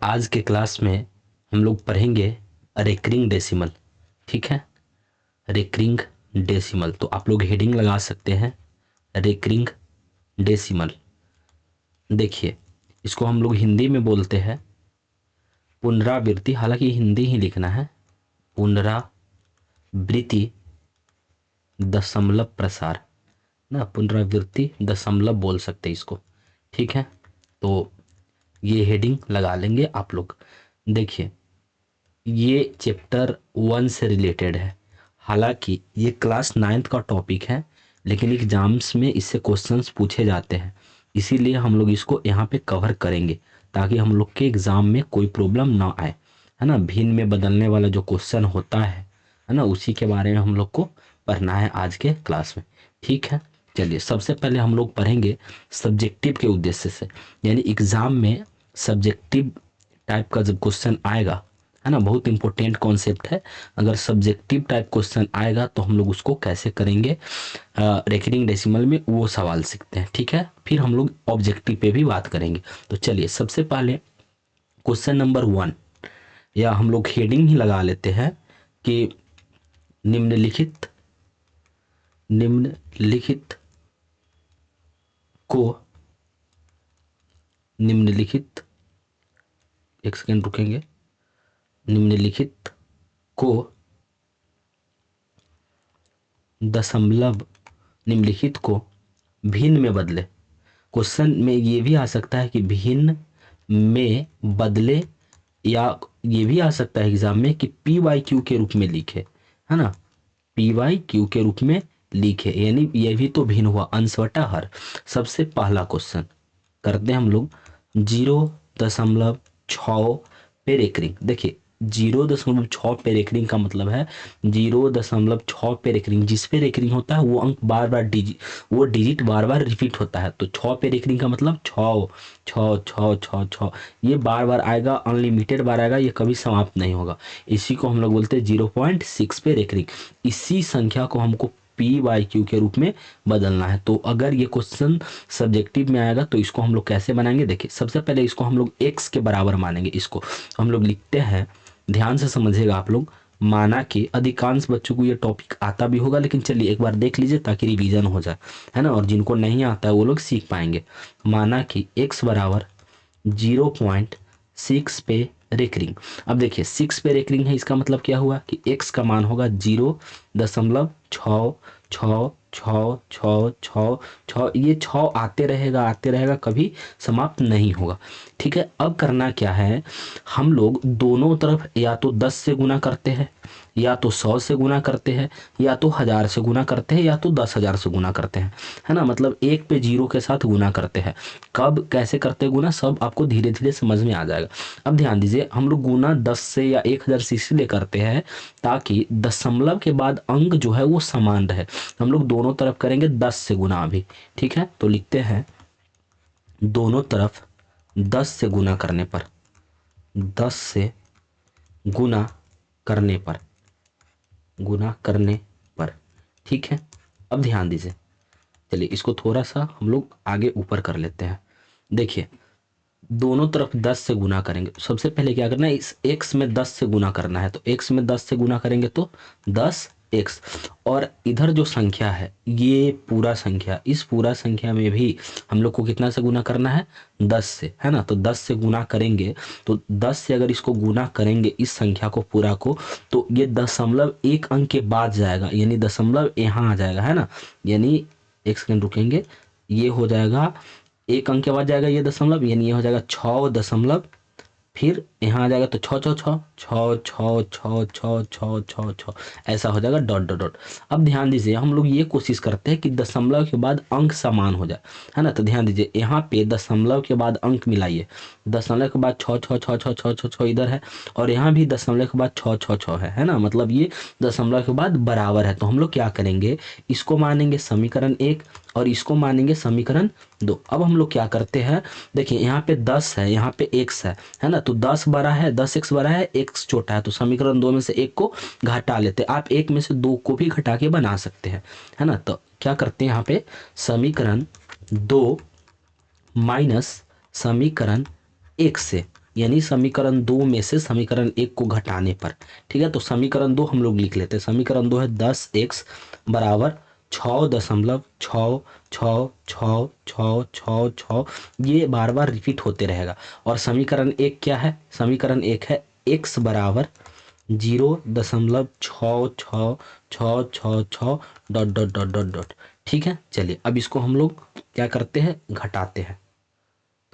आज के क्लास में हम लोग पढ़ेंगे रेकरिंग डेसिमल। ठीक है, रेकरिंग डेसिमल। तो आप लोग हेडिंग लगा सकते हैं रेकरिंग डेसिमल। देखिए, इसको हम लोग हिंदी में बोलते हैं पुनरावृत्ति, हालांकि हिंदी ही लिखना है, पुनरावृत्ति दशमलव प्रसार ना, पुनरावृत्ति दशमलव बोल सकते हैं इसको। ठीक है, तो ये हेडिंग लगा लेंगे आप लोग। देखिए, ये चैप्टर 1 से रिलेटेड है। हालांकि ये क्लास 9th का टॉपिक है, लेकिन एग्जाम्स में इससे क्वेश्चंस पूछे जाते हैं, इसीलिए हम लोग इसको यहाँ पे कवर करेंगे ताकि हम लोग के एग्जाम में कोई प्रॉब्लम ना आए, है ना। भिन्न में बदलने वाला जो क्वेश्चन होता है ना, उसी के बारे में हम लोग को पढ़ना है आज के क्लास में। ठीक है, चलिए सबसे पहले हम लोग पढ़ेंगे सब्जेक्टिव के उद्देश्य से, यानी एग्जाम में सब्जेक्टिव टाइप का जब क्वेश्चन आएगा, है ना, बहुत इंपॉर्टेंट कॉन्सेप्ट है। अगर सब्जेक्टिव टाइप क्वेश्चन आएगा तो हम लोग उसको कैसे करेंगे रेकरिंग डेसिमल में, वो सवाल सीखते हैं। ठीक है, फिर हम लोग ऑब्जेक्टिव पे भी बात करेंगे। तो चलिए सबसे पहले क्वेश्चन नंबर 1, या हम लोग हेडिंग ही लगा लेते हैं कि निम्नलिखित को निम्नलिखित एक सेकेंड रुकेंगे, निम्नलिखित को दशमलव निम्नलिखित को भिन्न में बदले। क्वेश्चन में ये भी आ सकता है कि भिन्न में बदले, या ये भी आ सकता है एग्जाम में कि पी वाई क्यू के रूप में लिखे, है ना, पी वाई क्यू के रूप में लिखे, यानी ये भी तो भिन्न हुआ, अंश बटा हर। सबसे पहला क्वेश्चन करते हैं हम लोग 0.6 पे रेकरिंग। देखिए 0.6 पे रेकरिंग का मतलब है 0.6 पे रेकरिंग, जिस पे रेकरिंग होता है वो अंक बार बार वो डिजिट बार बार रिपीट होता है। तो 6 पे रेकरिंग का मतलब 6 6 6 6 6, ये बार बार आएगा, अनलिमिटेड बार आएगा, ये कभी समाप्त नहीं होगा। इसी को हम लोग बोलते हैं 0.6 पे रेकरिंग। इसी संख्या को हमको पी वाई क्यू के रूप में बदलना है। तो अगर ये क्वेश्चन सब्जेक्टिव में आएगा तो इसको हम लोग कैसे बनाएंगे, देखिए सबसे पहले इसको हम लोग x के बराबर मानेंगे। इसको हम लोग लिखते हैं, ध्यान से समझिएगा आप लोग। माना कि अधिकांश बच्चों को ये टॉपिक आता भी होगा, लेकिन चलिए एक बार देख लीजिए ताकि रिवीजन हो जाए, है ना, और जिनको नहीं आता है वो लोग सीख पाएंगे। माना कि x बराबर 0.6 पे रेकरिंग। अब देखिए 6 पे रेकरिंग है, इसका मतलब क्या हुआ कि x का मान होगा 0.6 छ छ छ छ छ, ये 6 आते रहेगा, कभी समाप्त नहीं होगा। ठीक है, अब करना क्या है, हम लोग दोनों तरफ या तो 10 से गुना करते हैं, या तो 100 से गुना करते हैं, या तो 1000 से गुना करते हैं, या तो 10,000 से गुना करते हैं, है ना। मतलब एक पे 0 के साथ गुना करते हैं। कब कैसे करते हैं गुना, सब आपको धीरे धीरे समझ में आ जाएगा। अब ध्यान दीजिए, हम लोग गुना 10 से या 1000 से इसलिए करते हैं ताकि दशमलव के बाद अंक जो है वो समान रहे। हम लोग दोनों तरफ करेंगे 10 से गुना अभी। ठीक है, तो लिखते हैं दोनों तरफ 10 से गुना करने पर, 10 से गुना करने पर, गुना करने पर। ठीक है, अब ध्यान दीजिए, चलिए इसको थोड़ा सा हम लोग आगे ऊपर कर लेते हैं। देखिए दोनों तरफ 10 से गुना करेंगे। सबसे पहले क्या करना है, इस x में 10 से गुना करना है, तो x में 10 से गुना करेंगे तो 10x, और इधर जो संख्या है ये पूरा संख्या, इस पूरा संख्या में भी हम लोग को कितना से गुना करना है, 10 से, है ना। तो 10 से गुना करेंगे, तो 10 से अगर इसको गुना करेंगे इस संख्या को पूरा को, तो ये दशमलव एक अंक के बाद जाएगा, यानी दशमलव यहाँ आ जाएगा, है ना। यानी एक सेकंड रुकेंगे, ये हो जाएगा एक अंक के बाद जाएगा ये दशमलव, यानी ये हो जाएगा 6 फिर यहाँ आ जाएगा तो छ छ छ छ छ छ छ छ छ छ, ऐसा हो जाएगा डॉट डॉट डॉट। अब ध्यान दीजिए, हम लोग ये कोशिश करते हैं कि दशमलव के बाद अंक समान हो जाए, है ना। तो ध्यान दीजिए, यहाँ पे दशमलव के बाद अंक मिलाइए, दशमलव के बाद छ छ छ छ छ छ छ इधर है, और यहाँ भी दशमलव के बाद छ छ छ है ना। मतलब ये दशमलव के बाद बराबर है। तो हम लोग क्या करेंगे, इसको मानेंगे समीकरण 1 और इसको मानेंगे समीकरण 2। अब हम लोग क्या करते हैं, देखिए यहाँ पे 10 है, यहाँ पे x है ना। तो 10 बड़ा है, 10x बड़ा है, x छोटा है, तो समीकरण 2 में से एक को घटा लेते हैं। आप एक में से 2 को भी घटा के बना सकते हैं, है ना। तो क्या करते हैं यहाँ पे, समीकरण 2 माइनस समीकरण 1 से यानी समीकरण 2 में से समीकरण 1 को घटाने पर। ठीक है, तो समीकरण 2 हम लोग लिख लेते हैं। समीकरण 2 है 10x बराबर 6.66666, ये बार बार रिपीट होते रहेगा। और समीकरण 1 क्या है? समीकरण 1 है x बराबर 0.6666 dot dot dot dot dot. ठीक है, चलिए अब इसको हम लोग क्या करते हैं, घटाते हैं।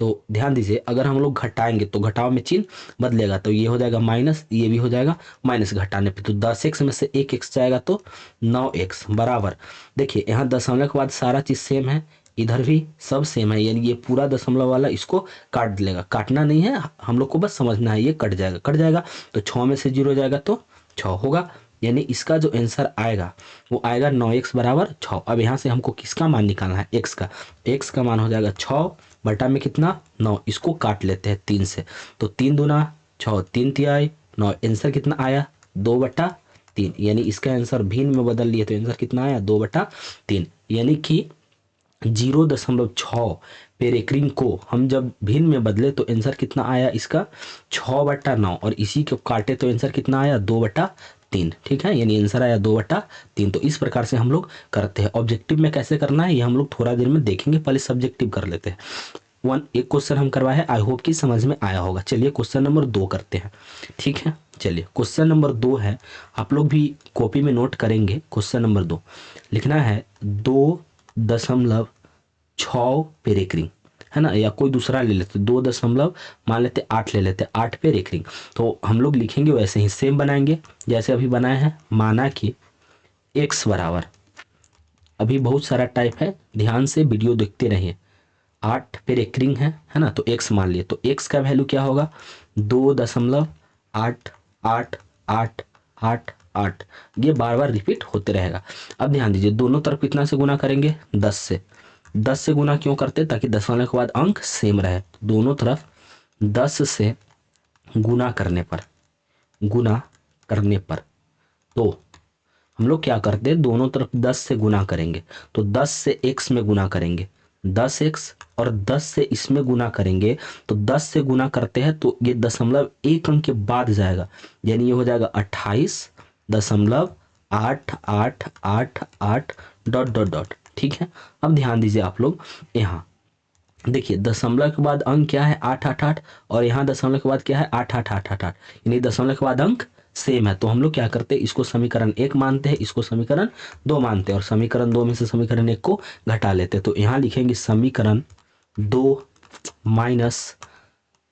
तो ध्यान दीजिए, अगर हम लोग घटाएंगे तो घटाव में चिन्ह बदलेगा, तो ये हो जाएगा माइनस, ये भी हो जाएगा माइनस घटाने पे। तो 10x में से एक x जाएगा तो 9x बराबर, देखिए यहाँ दशमलव के बाद सारा चीज सेम है, इधर भी सब सेम है, यानी ये पूरा दशमलव वाला इसको काट लेगा। काटना नहीं है हम लोग को, बस समझना है, ये कट जाएगा, कट जाएगा तो 6 में से 0 जाएगा तो 6 होगा। यानी इसका जो आंसर आएगा वो आएगा 9x बराबर 6। अब यहाँ से हमको किसका मान निकालना है? x का। x का मान हो जाएगा 6 बटा में कितना 9, इसको काट लेते हैं 3 से, तो 3 दूना 6, 3 तिहाई 9, आंसर कितना आया 2/3। यानी इसका आंसर भिन्न में बदल लिए तो आंसर कितना आया 2/3। यानी कि 0.6 पेरेक्रीन को हम जब भिन्न में बदले तो आंसर कितना आया इसका 6/9, और इसी को काटे तो आंसर कितना आया 2/3। ठीक है, यानी आंसर आया 2/3। तो इस प्रकार से हम लोग करते हैं। ऑब्जेक्टिव में कैसे करना है ये हम लोग थोड़ा देर में देखेंगे, पहले सब्जेक्टिव कर लेते हैं। एक क्वेश्चन हम करवाए हैं, आई होप कि समझ में आया होगा। चलिए क्वेश्चन नंबर 2 करते हैं। ठीक है, चलिए क्वेश्चन नंबर 2 है, आप लोग भी कॉपी में नोट करेंगे। क्वेश्चन नंबर 2 लिखना है 2.6 पेरेक्रीन, है ना, या कोई दूसरा ले लेते, 2 मान लेते 8 ले लेते, 8 पेरेक्रीन। तो हम लोग लिखेंगे वैसे ही सेम बनाएंगे जैसे अभी बनाए हैं। माना कि x बराबर, अभी बहुत सारा टाइप है, ध्यान से वीडियो देखते रहिए। 8 पेरेक्रीन है ना, तो x मान लिए, तो x का वैल्यू क्या होगा 2.88888। ये बार बार रिपीट होते रहेगा। अब ध्यान दीजिए, दोनों तरफ कितना से गुना करेंगे 10 से। 10 से गुना क्यों करते, ताकि दशमलव के बाद अंक सेम रहे। दोनों तरफ 10 से गुना करने पर, गुना करने पर तो हम लोग क्या करते हैं, दोनों तरफ 10 से गुना करेंगे, तो 10 से x में गुना करेंगे 10x, और 10 से इसमें गुना करेंगे तो 10 से गुना करते हैं तो ये दशमलव एक अंक के बाद जाएगा, यानी ये हो जाएगा 28.888 डॉट डॉट डॉट। ठीक है, अब ध्यान दीजिए आप लोग, यहाँ देखिए दशमलव के बाद अंक क्या है 888, और यहाँ दशमलव के बाद क्या है 8888, यानी दशमलव के बाद अंक सेम है। तो हम लोग क्या करते हैं, इसको समीकरण 1 मानते हैं, इसको समीकरण 2 मानते हैं, और समीकरण 2 में से समीकरण 1 को घटा लेते हैं। तो यहाँ लिखेंगे समीकरण 2 माइनस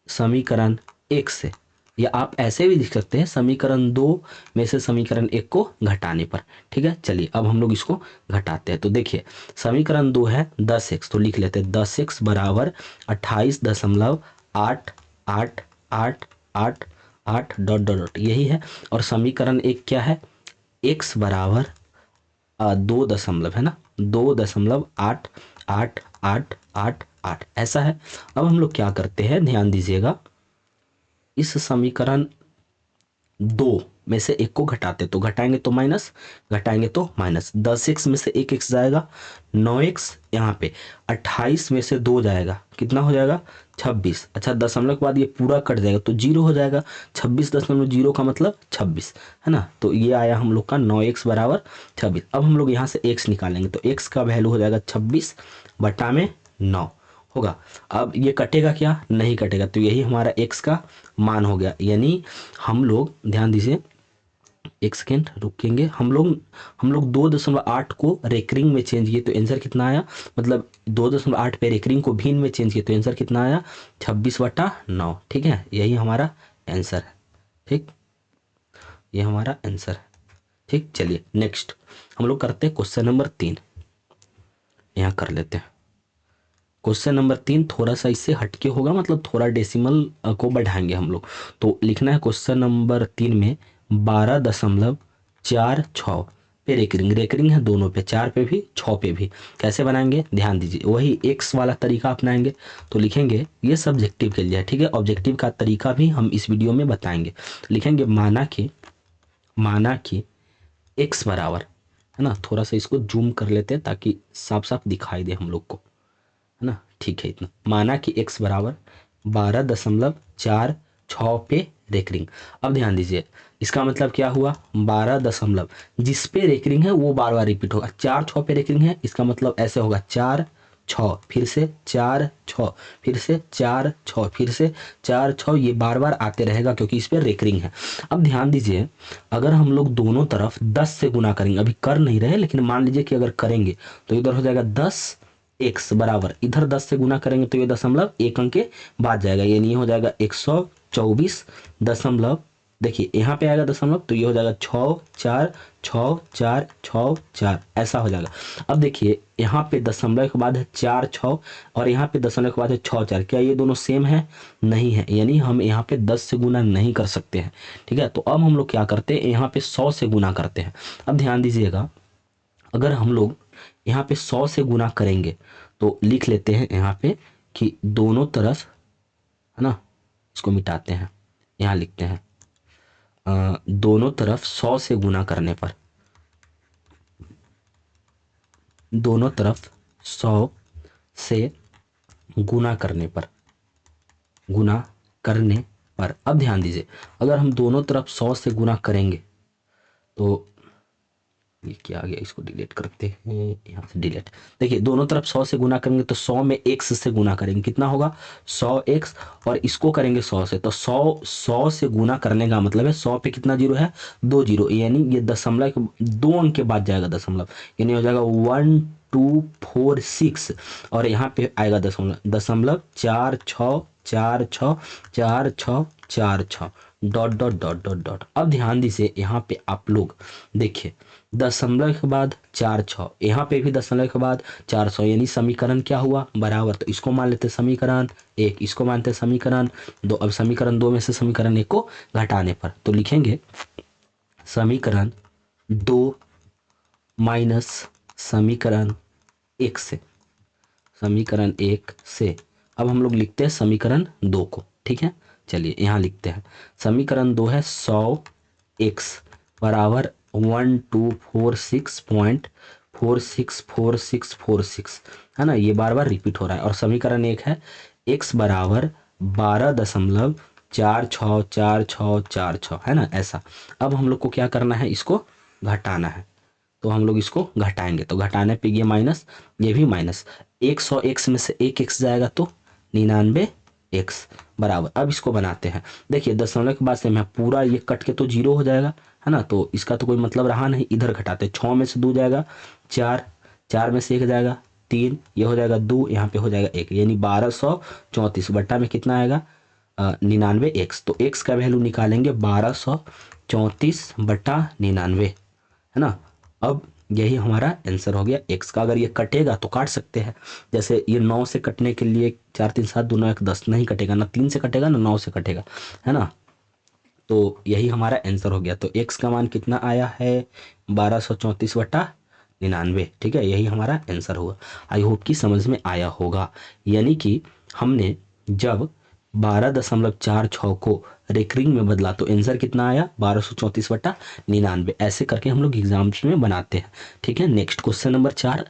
समीकरण 1 से, या आप ऐसे भी लिख सकते हैं समीकरण 2 में से समीकरण 1 को घटाने पर। ठीक है, चलिए अब हम लोग इसको घटाते हैं। तो देखिए समीकरण 2 है 10x, तो लिख लेते हैं 10x बराबर 28.8888 डॉट डॉट डॉट, यही है। और समीकरण 1 क्या है, x बराबर 2 है ना, 2.8888, ऐसा है। अब हम लोग क्या करते हैं, ध्यान दीजिएगा, इस समीकरण 2 में से एक को घटाते, तो घटाएंगे तो माइनस, घटाएंगे तो माइनस, 10x में से एक x जाएगा 9x, यहाँ पे 28 में से 2 जाएगा, कितना हो जाएगा 26। अच्छा, दशमलव के बाद ये पूरा कट जाएगा तो 0 हो जाएगा, 26.0 का मतलब 26, है ना। तो ये आया हम लोग का 9x बराबर 26। अब हम लोग यहाँ से x निकालेंगे, तो x का वैल्यू हो जाएगा 26/9 होगा। अब ये कटेगा क्या, नहीं कटेगा, तो यही हमारा x का मान हो गया। यानी हम लोग ध्यान दीजिए, एक सेकेंड रुकेंगे, हम लोग 2.8 को रेकरिंग में चेंज किए तो आंसर कितना आया, मतलब 2.8 पे रेकरिंग को भिन्न में चेंज किए तो आंसर कितना आया 26/9। ठीक है, यही हमारा आंसर है। ठीक, ये हमारा आंसर है। ठीक, चलिए नेक्स्ट हम लोग करते हैं क्वेश्चन नंबर 3, यहाँ कर लेते हैं। क्वेश्चन नंबर 3 थोड़ा सा इससे हटके होगा, मतलब थोड़ा डेसिमल को बढ़ाएंगे हम लोग। तो लिखना है क्वेश्चन नंबर 3 में 12.46 पे रेकरिंग, रेकरिंग है दोनों पे, 4 पे भी 6 पे भी। कैसे बनाएंगे, ध्यान दीजिए, वही एक्स वाला तरीका अपनाएंगे। तो लिखेंगे, ये सब्जेक्टिव के लिए है, ठीक है, ऑब्जेक्टिव का तरीका भी हम इस वीडियो में बताएंगे। लिखेंगे माना कि एक्स बराबर, है ना, थोड़ा सा इसको जूम कर लेते हैं ताकि साफ साफ दिखाई दे हम लोग को, है ना। ठीक है, इतना माना कि x बराबर 12.4 6 पे रेकरिंग। अब ध्यान दीजिए, इसका मतलब क्या हुआ, 12 दशमलव जिस पे रेकरिंग है वो बार बार रिपीट होगा। 4 6 पे रेकरिंग है, इसका मतलब ऐसे होगा 4 6 फिर से 4 6 फिर से 4 6 फिर से 4 6, ये बार बार आते रहेगा क्योंकि इस पे रेकरिंग है। अब ध्यान दीजिए, अगर हम लोग दोनों तरफ 10 से गुना करेंगे, अभी कर नहीं रहे लेकिन मान लीजिए कि अगर करेंगे तो इधर हो जाएगा 10 एक्स बराबर, इधर 10 से गुना करेंगे तो ये दशमलव एक अंक के बाद जाएगा, यानी ये हो जाएगा 124 दशमलव, देखिए यहाँ पे आएगा दशमलव तो ये हो जाएगा 6 4 6 4 6 4, ऐसा हो जाएगा। अब देखिए यहाँ पे दशमलव के बाद है 4 6 और यहाँ पे दशमलव के बाद है 6 4, क्या ये दोनों सेम है, नहीं है, यानी हम यहाँ पे 10 से गुना नहीं कर सकते हैं। ठीक है, तो अब हम लोग क्या करते हैं, यहाँ पे 100 से गुना करते हैं। अब ध्यान दीजिएगा, अगर हम लोग यहाँ पे 100 से गुना करेंगे तो लिख लेते हैं यहाँ पे कि दोनों तरफ, है ना, इसको मिटाते हैं, यहाँ लिखते हैं दोनों तरफ 100 से गुना करने पर, दोनों तरफ 100 से गुना करने पर, गुना करने पर। अब ध्यान दीजिए, अगर हम दोनों तरफ 100 से गुना करेंगे तो ये क्या आ गया, इसको डिलीट करते हैं, यहाँ से डिलीट। देखिए दोनों तरफ 100 से गुना करेंगे तो 100 में x से गुना करेंगे, कितना होगा 100x, और इसको करेंगे 100 से, तो 100 से गुना करने का मतलब है 100 पे कितना जीरो है, 2 जीरो, यानी ये दशमलव के 2 अंक के बाद जाएगा दशमलव, यानी हो जाएगा 1246, और यहाँ पे आएगा दशमलव, दशमलव 4 6 4 6 4 6 4 6 dot dot dot dot dot. अब ध्यान दीजिए, यहाँ पे आप लोग देखिए दशमलव के बाद 4 6, यहाँ पे भी दशमलव के बाद 400, यानी समीकरण क्या हुआ, बराबर। तो इसको मान लेते समीकरण 1, इसको मानते समीकरण 2। अब समीकरण 2 में से समीकरण 1 को घटाने पर तो लिखेंगे समीकरण 2 माइनस समीकरण 1 से, समीकरण 1 से। अब हम लोग लिखते हैं समीकरण 2 को, ठीक है, चलिए यहाँ लिखते हैं समीकरण 2 है 100x बराबर 1246.464646, है ना, ये बार बार रिपीट हो रहा है। और समीकरण 1 है x बराबर 12.464646, है ना, ऐसा। अब हम लोग को क्या करना है, इसको घटाना है, तो हम लोग इसको घटाएंगे, तो घटाने पे ये माइनस, ये भी माइनस, 100x में से एक x जाएगा तो 99x बराबर। अब इसको बनाते हैं, देखिए दशमलव के बाद से मैं पूरा ये कट के तो जीरो हो जाएगा, है ना, तो इसका तो कोई मतलब रहा नहीं। इधर घटाते 6 में से 2 जाएगा 4, 4 में से 1 जाएगा 3, ये हो जाएगा 2, यहाँ पे हो जाएगा 1, यानी 1234 बट्टा में कितना आएगा 99x। तो x का वैल्यू निकालेंगे 1234 बट्टा 99, है ना। अब यही हमारा आंसर हो गया x का। अगर ये कटेगा तो काट सकते हैं, जैसे ये 9 से कटने के लिए 4 3 7 2 9 1 10, नहीं कटेगा, ना 3 से कटेगा ना 9 से कटेगा, है ना। तो यही हमारा आंसर हो गया। तो x का मान कितना आया है 1234 बटा 99, ठीक है, यही हमारा आंसर हुआ। आई होप कि समझ में आया होगा, यानी कि हमने जब 12.46 को रेकरिंग में बदला तो आंसर कितना आया 1234 बटा 99। ऐसे करके हम लोग एग्जाम्स में बनाते हैं, ठीक है। नेक्स्ट क्वेश्चन नंबर 4,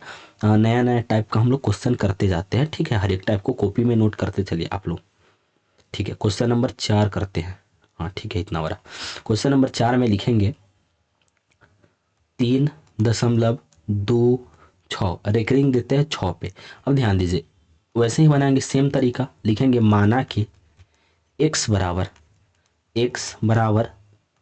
नया नया टाइप का हम लोग क्वेश्चन करते जाते हैं, ठीक है, हर एक टाइप को कॉपी में नोट करते चलिए आप लोग, ठीक है। क्वेश्चन नंबर 4 करते हैं, हाँ ठीक है, इतना बड़ा क्वेश्चन नंबर 4 में लिखेंगे 3.26 रेकरिंग देते हैं 6 पे। अब ध्यान दीजिए, वैसे ही बनाएंगे सेम तरीका, लिखेंगे माना कि x बराबर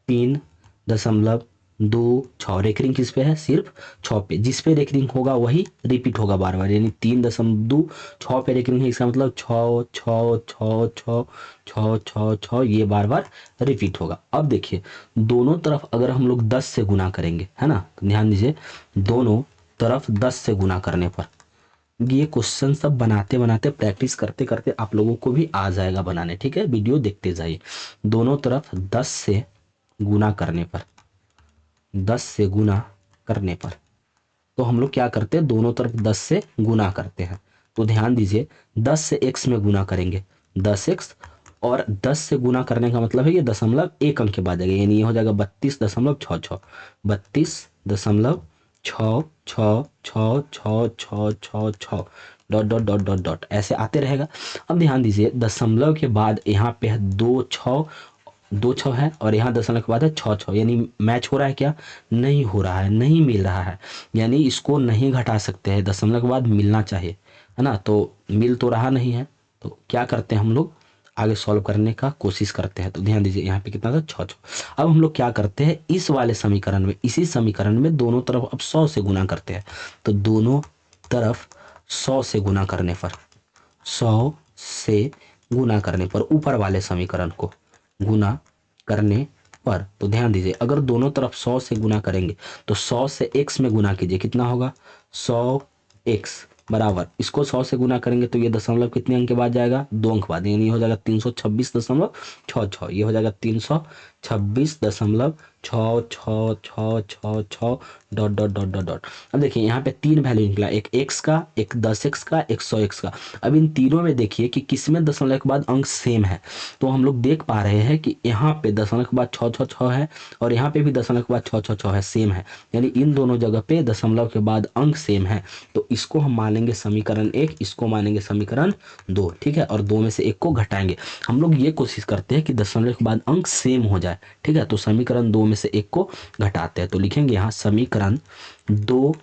3.26, रेकरिंग किस पे है, सिर्फ 6 पे, जिस पे रेकरिंग होगा वही रिपीट होगा बार बार, यानी 3.26 पे रेकरिंग है, इसका मतलब 6 6 6 6 6 6 6, ये बार बार रिपीट होगा। अब देखिए दोनों तरफ अगर हम लोग 10 से गुना करेंगे, है ना, ध्यान दीजिए दोनों तरफ 10 से गुना करने पर, ये क्वेश्चन सब बनाते बनाते प्रैक्टिस करते करते आप लोगों को भी आ जाएगा बनाने, ठीक है, वीडियो देखते जाइए। दोनों तरफ 10 से गुना करने पर, 10 से गुना करने पर, तो हम लोग क्या करते हैं, दोनों तरफ 10 से गुना करते हैं। तो ध्यान दीजिए 10 से x में गुना करेंगे 10x, और 10 से गुना करने का मतलब है ये दशमलव एक अंक के बाद जाएगा, यानी ये हो जाएगा 32.66, 32.66666666, dot dot dot dot dot ऐसे आते रहेगा। अब ध्यान दीजिए दशमलव के बाद यहाँ पे है दो छः है और यहाँ दशमलव के बाद है छः छः, यानी मैच हो रहा है क्या? नहीं हो रहा है, नहीं मिल रहा है, यानी इसको नहीं घटा सकते हैं, दशमलव के बाद मिलना चाहिए, है ना। तो मिल तो रहा नहीं है, तो क्या करते हैं हम लोग आगे सॉल्व करने का कोशिश करते हैं। तो ध्यान दीजिए यहाँ पे कितना था? छः छः। अब हम लोग क्या करते हैं इस वाले समीकरण में, इसी समीकरण में दोनों तरफ अब 100 से गुना करते हैं। तो दोनों तरफ 100 से गुना करने पर, 100 से गुना करने पर ऊपर वाले समीकरण को गुना करने पर, तो ध्यान दीजिए अगर दोनों तरफ 100 से गुना करेंगे तो 100 से x में गुना कीजिए, कितना होगा? 100x बराबर, इसको 100 से गुना करेंगे तो ये दशमलव कितने अंक के बाद जाएगा? 2 अंक बाद, यानी हो जाएगा 326.66, ये हो जाएगा 326.66 dot dot dot dot dot. अब देखिए यहाँ पे 3 वैल्यू निकला, एक x का, एक 10x का, एक 100x का। अब इन तीनों में देखिए कि किसमें दशमलव के बाद अंक सेम है, तो हम लोग देख पा रहे हैं कि यहाँ पे दशमलव के बाद 666 है और यहाँ पे भी दशमलव के बाद 666 है, सेम है, यानी इन दोनों जगह पे दशमलव के बाद अंक सेम है। तो इसको हम मानेंगे समीकरण 1, इसको मानेंगे समीकरण 2, ठीक है, और 2 में से 1 को घटाएंगे। हम लोग ये कोशिश करते हैं कि दशमलव के बाद अंक सेम हो जाए, ठीक है, तो समीकरण 2 में से 1 को घटाते हैं। तो लिखेंगे यहाँ समीकरण 2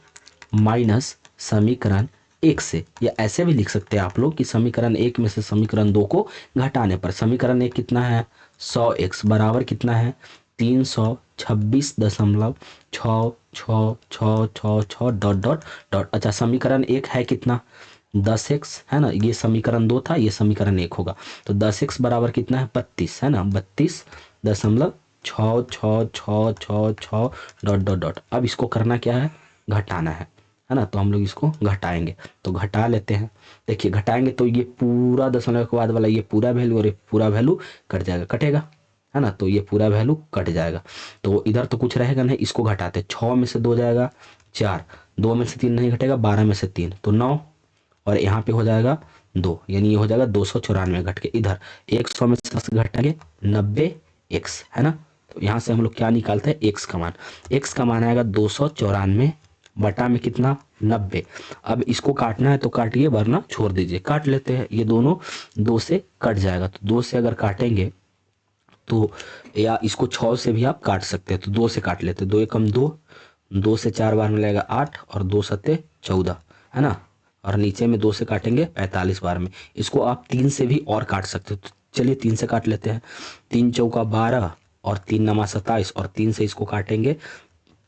माइनस समीकरण 1 से, या ऐसे भी लिख सकते हैं आप लोग कि समीकरण 1 में से समीकरण 2 को घटाने पर समीकरण 1 कितना है? 100x बराबर कितना है? 326.66 डॉट डॉट डॉट। अच्छा समीकरण 1 है कितना? 10x है ना, ये समीकरण 2 था, ये समीकरण 1 होगा। तो 10x बराबर कितना है? 32 है ना, 32.66666 डॉट डॉट डॉट। अब इसको करना क्या है? घटाना है ना, तो हम लोग इसको घटाएंगे, तो घटा लेते हैं। देखिए घटाएंगे तो ये पूरा दशमलव के बाद वाला ये पूरा वैल्यू और ये पूरा वैल्यू कट जाएगा, कटेगा, है ना, तो ये पूरा वैल्यू कट जाएगा। तो इधर तो कुछ रहेगा नहीं, इसको घटाते, 6 में से 2 जाएगा 4, 2 में से 3 नहीं घटेगा, 12 में से 3 तो 9, और यहाँ पे हो जाएगा 2, यानी ये हो जाएगा 294 घट के। इधर 100 में से 10 घटाएंगे 90x, है ना, तो यहाँ से हम लोग क्या निकालते हैं? x का मान, x का मान आएगा 294 बटा में कितना? 90। अब इसको काटना है तो काटिए, वरना छोड़ दीजिए, काट लेते हैं, ये दोनों 2 से कट जाएगा, तो 2 से अगर काटेंगे तो, या इसको 6 से भी आप काट सकते हैं, तो 2 से काट लेते हैं, 2 एकम 2, 2 से 4 बार में लगेगा 8 और 2 सत्ते 14, है ना, और नीचे में 2 से काटेंगे 45 बार में। इसको आप 3 से भी और काट सकते हो, तो चलिए 3 से काट लेते हैं, 3 चौका 12 और 3 नमा 27, और 3 से इसको काटेंगे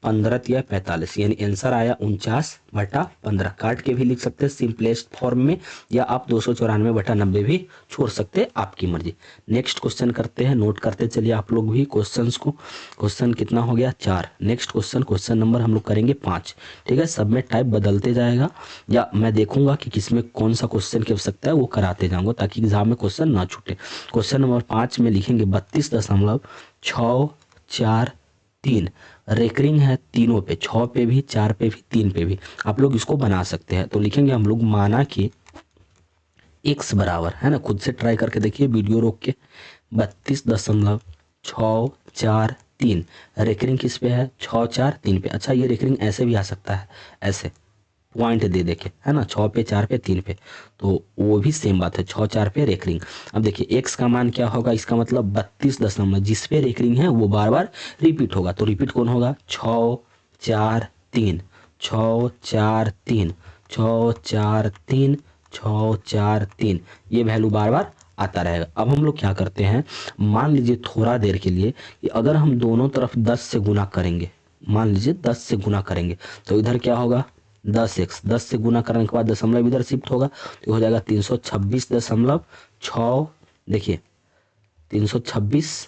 15 या 45, यानी आंसर आया 49/15। काट के भी लिख सकते हैं सिंपलेस्ट फॉर्म में, या आप 294/90 भी छोड़ सकते हैं, आपकी मर्जी। नेक्स्ट क्वेश्चन करते हैं, नोट करते चलिए आप लोग भी क्वेश्चंस को। क्वेश्चन कितना हो गया? 4। नेक्स्ट क्वेश्चन, क्वेश्चन नंबर हम लोग करेंगे 5, ठीक है, सब में टाइप बदलते जाएगा, या मैं देखूंगा कि किसमें कौन सा क्वेश्चन की आवश्यकता है वो कराते जाऊंगा, ताकि एग्जाम में क्वेश्चन ना छूटे। क्वेश्चन नंबर 5 में लिखेंगे 32.643, रेकरिंग है तीनों पे, 6 पे भी, 4 पे भी, 3 पे भी, आप लोग इसको बना सकते हैं। तो लिखेंगे हम लोग माना कि x बराबर, है ना, खुद से ट्राई करके देखिए वीडियो रोक के, 32.643, रेकरिंग किस पे है? 6 4 3 पे। अच्छा ये रेकरिंग ऐसे भी आ सकता है, ऐसे पॉइंट दे देके, है ना, 6 पे, 4 पे, 3 पे, तो वो भी सेम बात है, 6 4 पे रेकरिंग। अब देखिए x का मान क्या होगा? इसका मतलब 32 जिस पे रेकरिंग है वो बार बार रिपीट होगा, तो रिपीट कौन होगा? 6 4 3, 6 4 3, 6 4 3, 6 4 3, ये वैल्यू बार बार आता रहेगा। अब हम लोग क्या करते हैं, मान लीजिए थोड़ा देर के लिए कि अगर हम दोनों तरफ 10 से गुना करेंगे, मान लीजिए 10 से गुना करेंगे, तो इधर क्या होगा? 10x, 10 से गुना करने के बाद दशमलव इधर शिफ्ट होगा, तो हो जाएगा 326.6, देखिए 326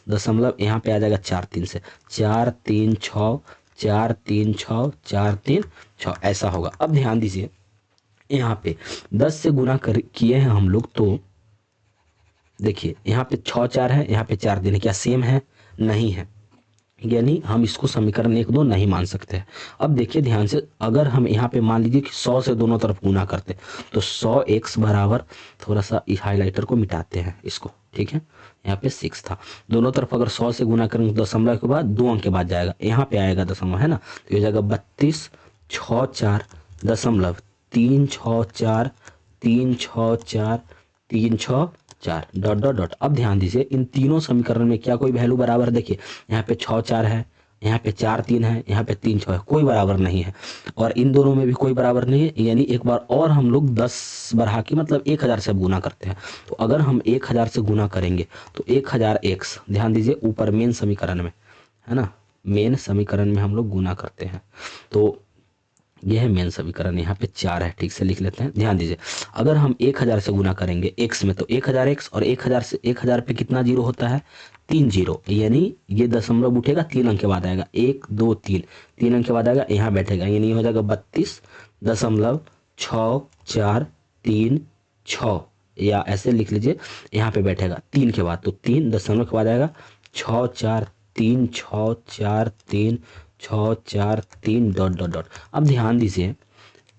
यहाँ पे आ जाएगा 4 3 से, 4 3 6, 4 3 6, 4 3 6, ऐसा होगा। अब ध्यान दीजिए यहाँ पे 10 से गुना कर किए हैं हम लोग, तो देखिए यहाँ पे 6 4 है, यहाँ पे 4 3 क्या सेम है? नहीं है, यानी हम इसको समीकरण 1 2 नहीं मान सकते हैं। अब देखिए ध्यान से, अगर हम यहाँ पे मान लीजिए कि 100 से दोनों तरफ गुना करते, तो 100x बराबर, थोड़ा सा इस हाइलाइटर को मिटाते हैं इसको, ठीक है, यहाँ पे 6 था, दोनों तरफ अगर 100 से गुना करेंगे तो दशमलव के बाद 2 अंक के बाद जाएगा, यहाँ पे आएगा दशमलव, है ना, तो ये जाएगा 32 6 4 दशमलव 3 6 4 3 6 4 3 6 4 डॉट डॉट डॉट। अब ध्यान दीजिए इन तीनों समीकरण में क्या कोई वैल्यू बराबर, देखिए यहाँ पे 6 4 है, यहाँ पे 4 3 है, यहाँ पे 3 6 है, कोई बराबर नहीं है और इन दोनों में भी कोई बराबर नहीं है। यानी एक बार और हम लोग 10 बढ़ा के मतलब 1000 से गुना करते हैं। तो अगर हम 1000 से गुना करेंगे तो 1000 x, ध्यान दीजिए ऊपर मेन समीकरण में है ना, मेन समीकरण में हम लोग गुना करते हैं। तो यह है मेन समीकरण, यहाँ पे 4 है, ठीक से लिख लेते हैं। ध्यान दीजिए अगर हम 1000 से गुना करेंगे x में तो 1000 x, और 1000 से 1000 पे कितना जीरो होता है, 3 जीरो, यानी ये दशमलव उठेगा 3 अंक के बाद आएगा, 1 2 3, 3 अंक के बाद आएगा, यहाँ बैठेगा, यानी हो जाएगा 32.64336, या ऐसे लिख लीजिए यहाँ पे बैठेगा 3 के बाद, तो 3 दशमलव के बाद आएगा 6436643 डॉट डॉट डॉट। अब ध्यान दीजिए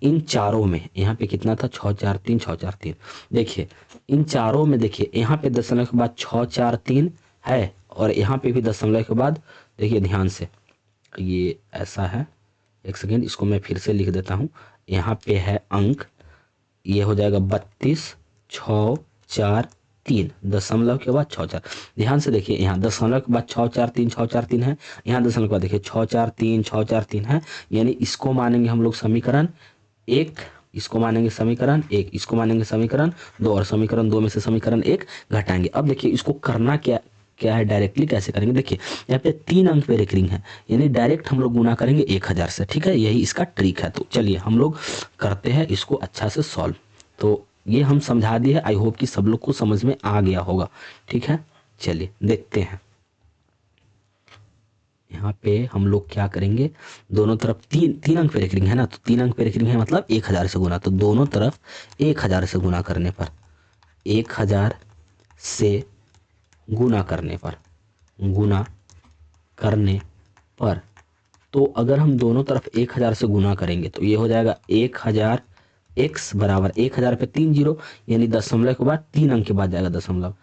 इन चारों में यहाँ पे कितना था, 643 देखिए इन चारों में, देखिए यहाँ पे दशमलव के बाद 643 है और यहाँ पे भी दशमलव के बाद, देखिए ध्यान से ये ऐसा है, एक सेकेंड इसको मैं फिर से लिख देता हूँ। यहाँ पे है अंक, ये हो जाएगा 32.643 दशमलव के बाद 6 4। ध्यान से देखिए यहाँ दशमलव के बाद 643 है, यहाँ दशमलव के बाद देखिए 643 है, यानी इसको मानेंगे हम लोग समीकरण 1, इसको मानेंगे समीकरण 1, इसको मानेंगे समीकरण 2, और समीकरण 2 में से समीकरण 1 घटाएंगे। अब देखिए इसको करना क्या है, डायरेक्टली कैसे करेंगे, देखिए यहाँ पे 3 अंक पे रेकरिंग है, यानी डायरेक्ट हम लोग गुना करेंगे 1000 से, ठीक है, यही इसका ट्रिक है। तो चलिए हम लोग करते हैं इसको अच्छा से सॉल्व। तो ये हम समझा दिए, आई होप कि सब लोग को समझ में आ गया होगा, ठीक है। चलिए देखते हैं यहाँ पे हम लोग क्या करेंगे, दोनों तरफ तीन अंक पे रेकरिंग है ना, तो 3 अंक पे रेकरिंग है मतलब 1000 से गुना, तो दोनों तरफ 1000 से गुना करने पर, 1000 से गुना करने पर तो अगर हम दोनों तरफ 1000 से गुना करेंगे तो ये हो जाएगा 1000 x बराबर 1000 पे 3 जीरो, यानी दशमलव के बाद 3 अंक के बाद जाएगा दशमलव,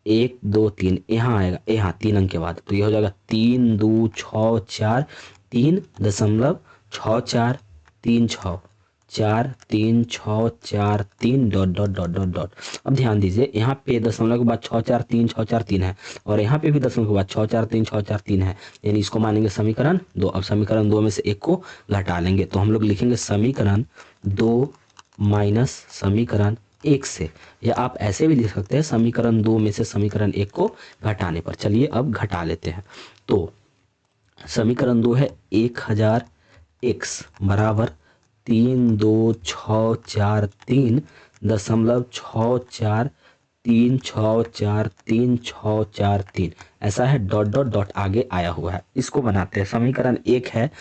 1 2 3 यहाँ आएगा, यहाँ 3 अंक के बाद, तो ये हो जाएगा 3 2 6 4 3.64364 dot dot dot dot dot. अब ध्यान दीजिए यहाँ पे दशमलव के बाद 643 है और यहाँ पे भी दशमलव के बाद 643 है, यानी इसको मानेंगे समीकरण 2। अब समीकरण 2 में से एक को घटा लेंगे, तो हम लोग लिखेंगे समीकरण 2 माइनस समीकरण 1 से, या आप ऐसे भी लिख सकते हैं समीकरण 2 में से समीकरण 1 को घटाने पर। चलिए अब घटा लेते हैं। तो समीकरण 2 है 1000 x बराबर 32643.643643643, ऐसा है, डॉट डॉट डॉट आगे आया हुआ है। इसको बनाते हैं, समीकरण 1 है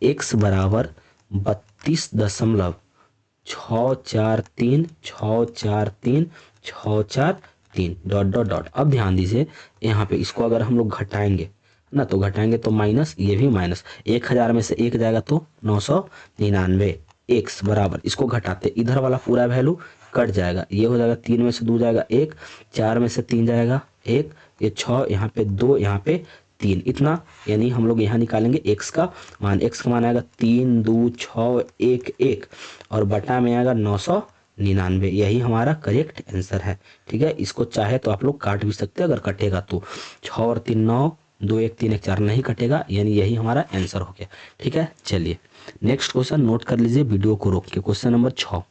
x बराबर 32.643643643 डॉट डॉट डॉट। अब ध्यान दीजिए यहाँ पे इसको अगर हम लोग घटाएंगे ना, तो घटाएंगे तो माइनस, ये भी माइनस, 1000 में से 1 जाएगा तो 999, x बराबर, इसको घटाते इधर वाला पूरा वैल्यू कट जाएगा, ये हो जाएगा 3 में से 2 जाएगा 1, 4 में से 3 जाएगा 1, ये 6, यहाँ पे 2, यहाँ पे 3, इतना, यानी हम लोग यहाँ निकालेंगे x का मान आएगा 3 2 6 1 1 और बटा में आएगा 999, यही हमारा करेक्ट आंसर है, ठीक है। इसको चाहे तो आप लोग काट भी सकते हैं, अगर कटेगा तो 6 और 3 9, 2 1 3 1 4 नहीं कटेगा, यानी यही हमारा आंसर हो गया, ठीक है। चलिए नेक्स्ट क्वेश्चन नोट कर लीजिए वीडियो को रोक के, क्वेश्चन नंबर 6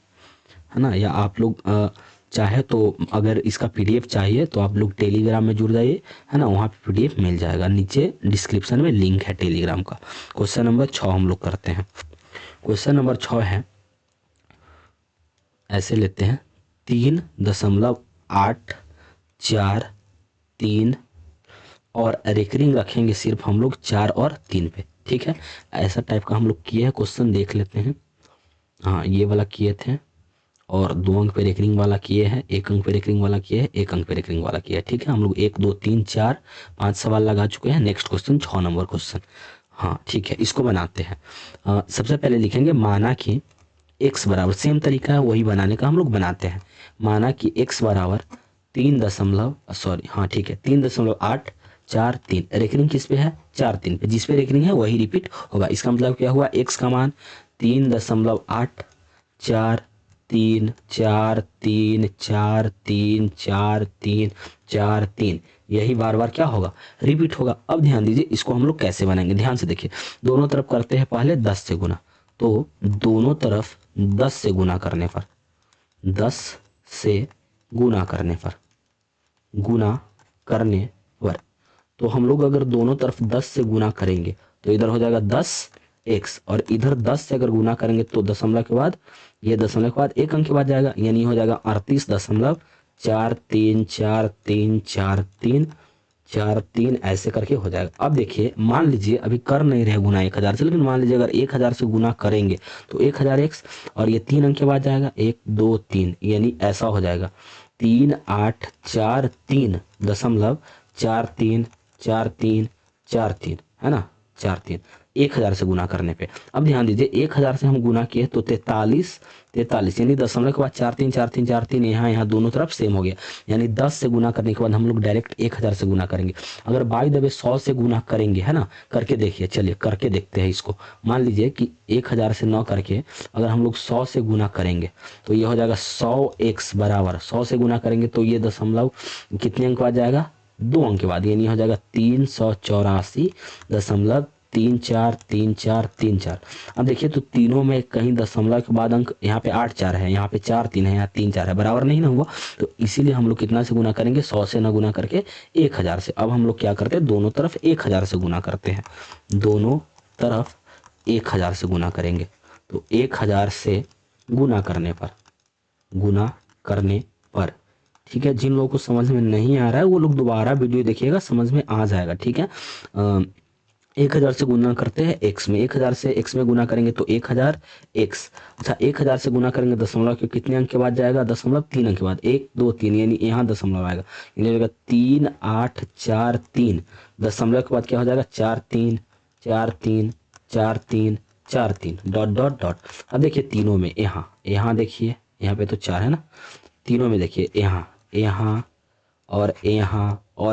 है ना, या आप लोग चाहे तो अगर इसका पीडीएफ चाहिए तो आप लोग टेलीग्राम में जुड़ जाइए, है ना, वहाँ पे पीडीएफ मिल जाएगा, नीचे डिस्क्रिप्शन में लिंक है टेलीग्राम का। क्वेश्चन नंबर 6 हम लोग करते हैं। क्वेश्चन नंबर 6 है, ऐसे लेते हैं 3.843 और रेकरिंग रखेंगे सिर्फ हम लोग 4 और 3 पे, ठीक है। ऐसा टाइप का हम लोग किए हैं क्वेश्चन, देख लेते हैं। हाँ ये वाला किए थे, और 2 अंक पे रेकरिंग वाला किए हैं, 1 अंक पे रेकरिंग वाला किए हैं, 1 अंक पे रेकरिंग वाला किया है, ठीक है। हम लोग 1 2 3 4 5 सवाल लगा चुके हैं। नेक्स्ट क्वेश्चन 6 नंबर क्वेश्चन, हाँ ठीक है, इसको बनाते हैं। सबसे पहले लिखेंगे माना कि x बराबर, सेम तरीका है वही बनाने का, हम लोग बनाते हैं। माना कि x बराबर 3.843, रेकरिंग किस पे है, 4 3 पे, जिस पे रेकरिंग है वही रिपीट होगा। इसका मतलब क्या हुआ, x का मान 3.843 3 4 3 4 3 4 3 4 3, यही बार बार क्या होगा, रिपीट होगा। अब ध्यान दीजिए इसको हम लोग कैसे बनाएंगे, ध्यान से देखिए। दोनों तरफ करते हैं पहले 10 से गुना, तो दोनों तरफ 10 से गुना करने पर, 10 से गुना करने पर, गुना करने पर, तो हम लोग अगर दोनों तरफ 10 से गुना करेंगे तो इधर हो जाएगा 10x, और इधर 10 से अगर गुना करेंगे तो दशमलव के बाद, ये दशमलव के बाद एक अंक के बाद जाएगा, यानी हो जाएगा 38.43434343 ऐसे करके हो जाएगा। अब देखिए मान लीजिए अभी कर नहीं रहे गुना 1000 से, लेकिन मान लीजिए अगर 1000 से गुना करेंगे तो 1000x, और ये 3 अंक के बाद जाएगा 1 2 3, यानी ऐसा हो जाएगा 3843.434343, है ना, 43 1000 से गुना करने पे। अब ध्यान दीजिए 1000 से हम गुना किए तो 43 यानी दशमलव के बाद 43 यहाँ दोनों तरफ सेम हो गया, यानी 10 से गुना करने के बाद हम लोग डायरेक्ट 1000 से गुना करेंगे। अगर बाई द वे 100 से गुना करेंगे, है ना, करके देखिए, चलिए करके देखते हैं इसको। मान लीजिए कि 1000 से 9 करके अगर हम लोग 100 से गुना करेंगे तो ये हो जाएगा 100x बराबर 100 से गुना करेंगे तो ये दशमलव कितने अंक बाद जाएगा, 2 अंक के बाद, यानी हो जाएगा 384.343434। अब देखिए तो तीनों में कहीं दशमलव के बाद अंक, यहाँ पे 8 4 है, यहाँ पे 4 3 है, यहाँ 3 4 है, बराबर नहीं ना हुआ, तो इसीलिए हम लोग कितना से गुना करेंगे, 100 से ना गुना करके 1000 से। अब हम लोग क्या करते हैं, दोनों तरफ 1000 से गुना करते हैं, दोनों तरफ 1000 से गुना करेंगे, तो 1000 से गुना करने पर, गुना करने पर, ठीक है। जिन लोगों को समझ में नहीं आ रहा है वो लोग दोबारा वीडियो देखिएगा, समझ में आ जाएगा, ठीक है। 1000 से गुना करते हैं x में, 1000 से x में गुना करेंगे तो 1000x। अच्छा 1000 से गुना करेंगे दशमलव के कितने अंक के बाद जाएगा, दशमलव 3 अंक के बाद, 1 2 3, यानी यहाँ दशमलव आएगा, यानी हो जाएगा 3843, दशमलव के बाद क्या हो जाएगा 43 43 43 43 डॉट डॉट डॉट। अब देखिए तीनों में, यहाँ देखिए यहाँ पे तो 4 है ना, तीनों में देखिए यहाँ और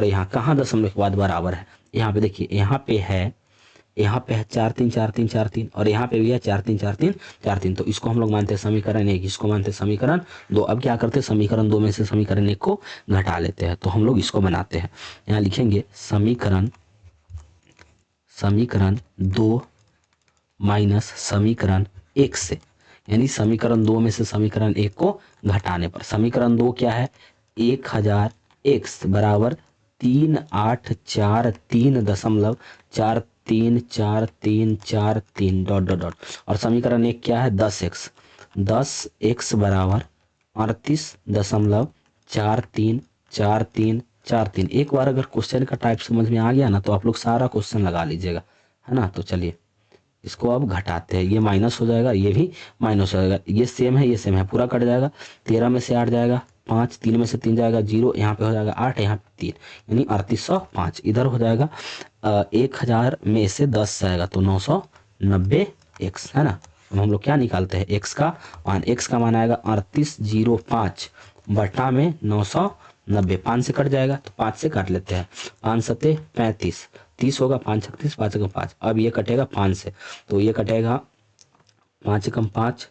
यहाँ कहाँ दशमलव के बाद बराबर है, यहाँ पे देखिए, यहाँ पे है 4 3 4 3 4 3, और यहाँ पे भी है 4 3 4 3 4 3, तो इसको हम लोग मानते हैं समीकरण 1, इसको मानते हैं समीकरण 2। अब क्या करते हैं, समीकरण 2 में से समीकरण 1 को घटा लेते हैं, तो हम लोग इसको बनाते हैं, यहाँ लिखेंगे समीकरण 2 माइनस समीकरण 1 से, यानी समीकरण 2 में से समीकरण 1 को घटाने पर। समीकरण 2 क्या है, 1000x बराबर 3843.434343 डॉट डॉट डॉट, और समीकरण 1 क्या है 10x बराबर 38.434343। एक बार अगर क्वेश्चन का टाइप समझ में आ गया ना तो आप लोग सारा क्वेश्चन लगा लीजिएगा, है ना। तो चलिए इसको अब घटाते हैं, ये माइनस हो जाएगा, ये भी माइनस हो जाएगा, ये सेम है, ये सेम है, पूरा कट जाएगा, 13 में से 8 जाएगा 5, 3 में से 3 जाएगा 0, यहाँ पे हो जाएगा 8, यहाँ पे 3, यानी 3805। इधर हो जाएगा 1000 में से 10 जाएगा तो 990x, है ना। अब हम लोग क्या निकालते हैं, x का मान आएगा 3805 बटा में 990, 5 से कट जाएगा तो 5 से काट लेते हैं, 5 सते 35, 30 होगा, 5 36 5 एकम 5। अब ये कटेगा 5 से, तो ये कटेगा 5 एकम 5,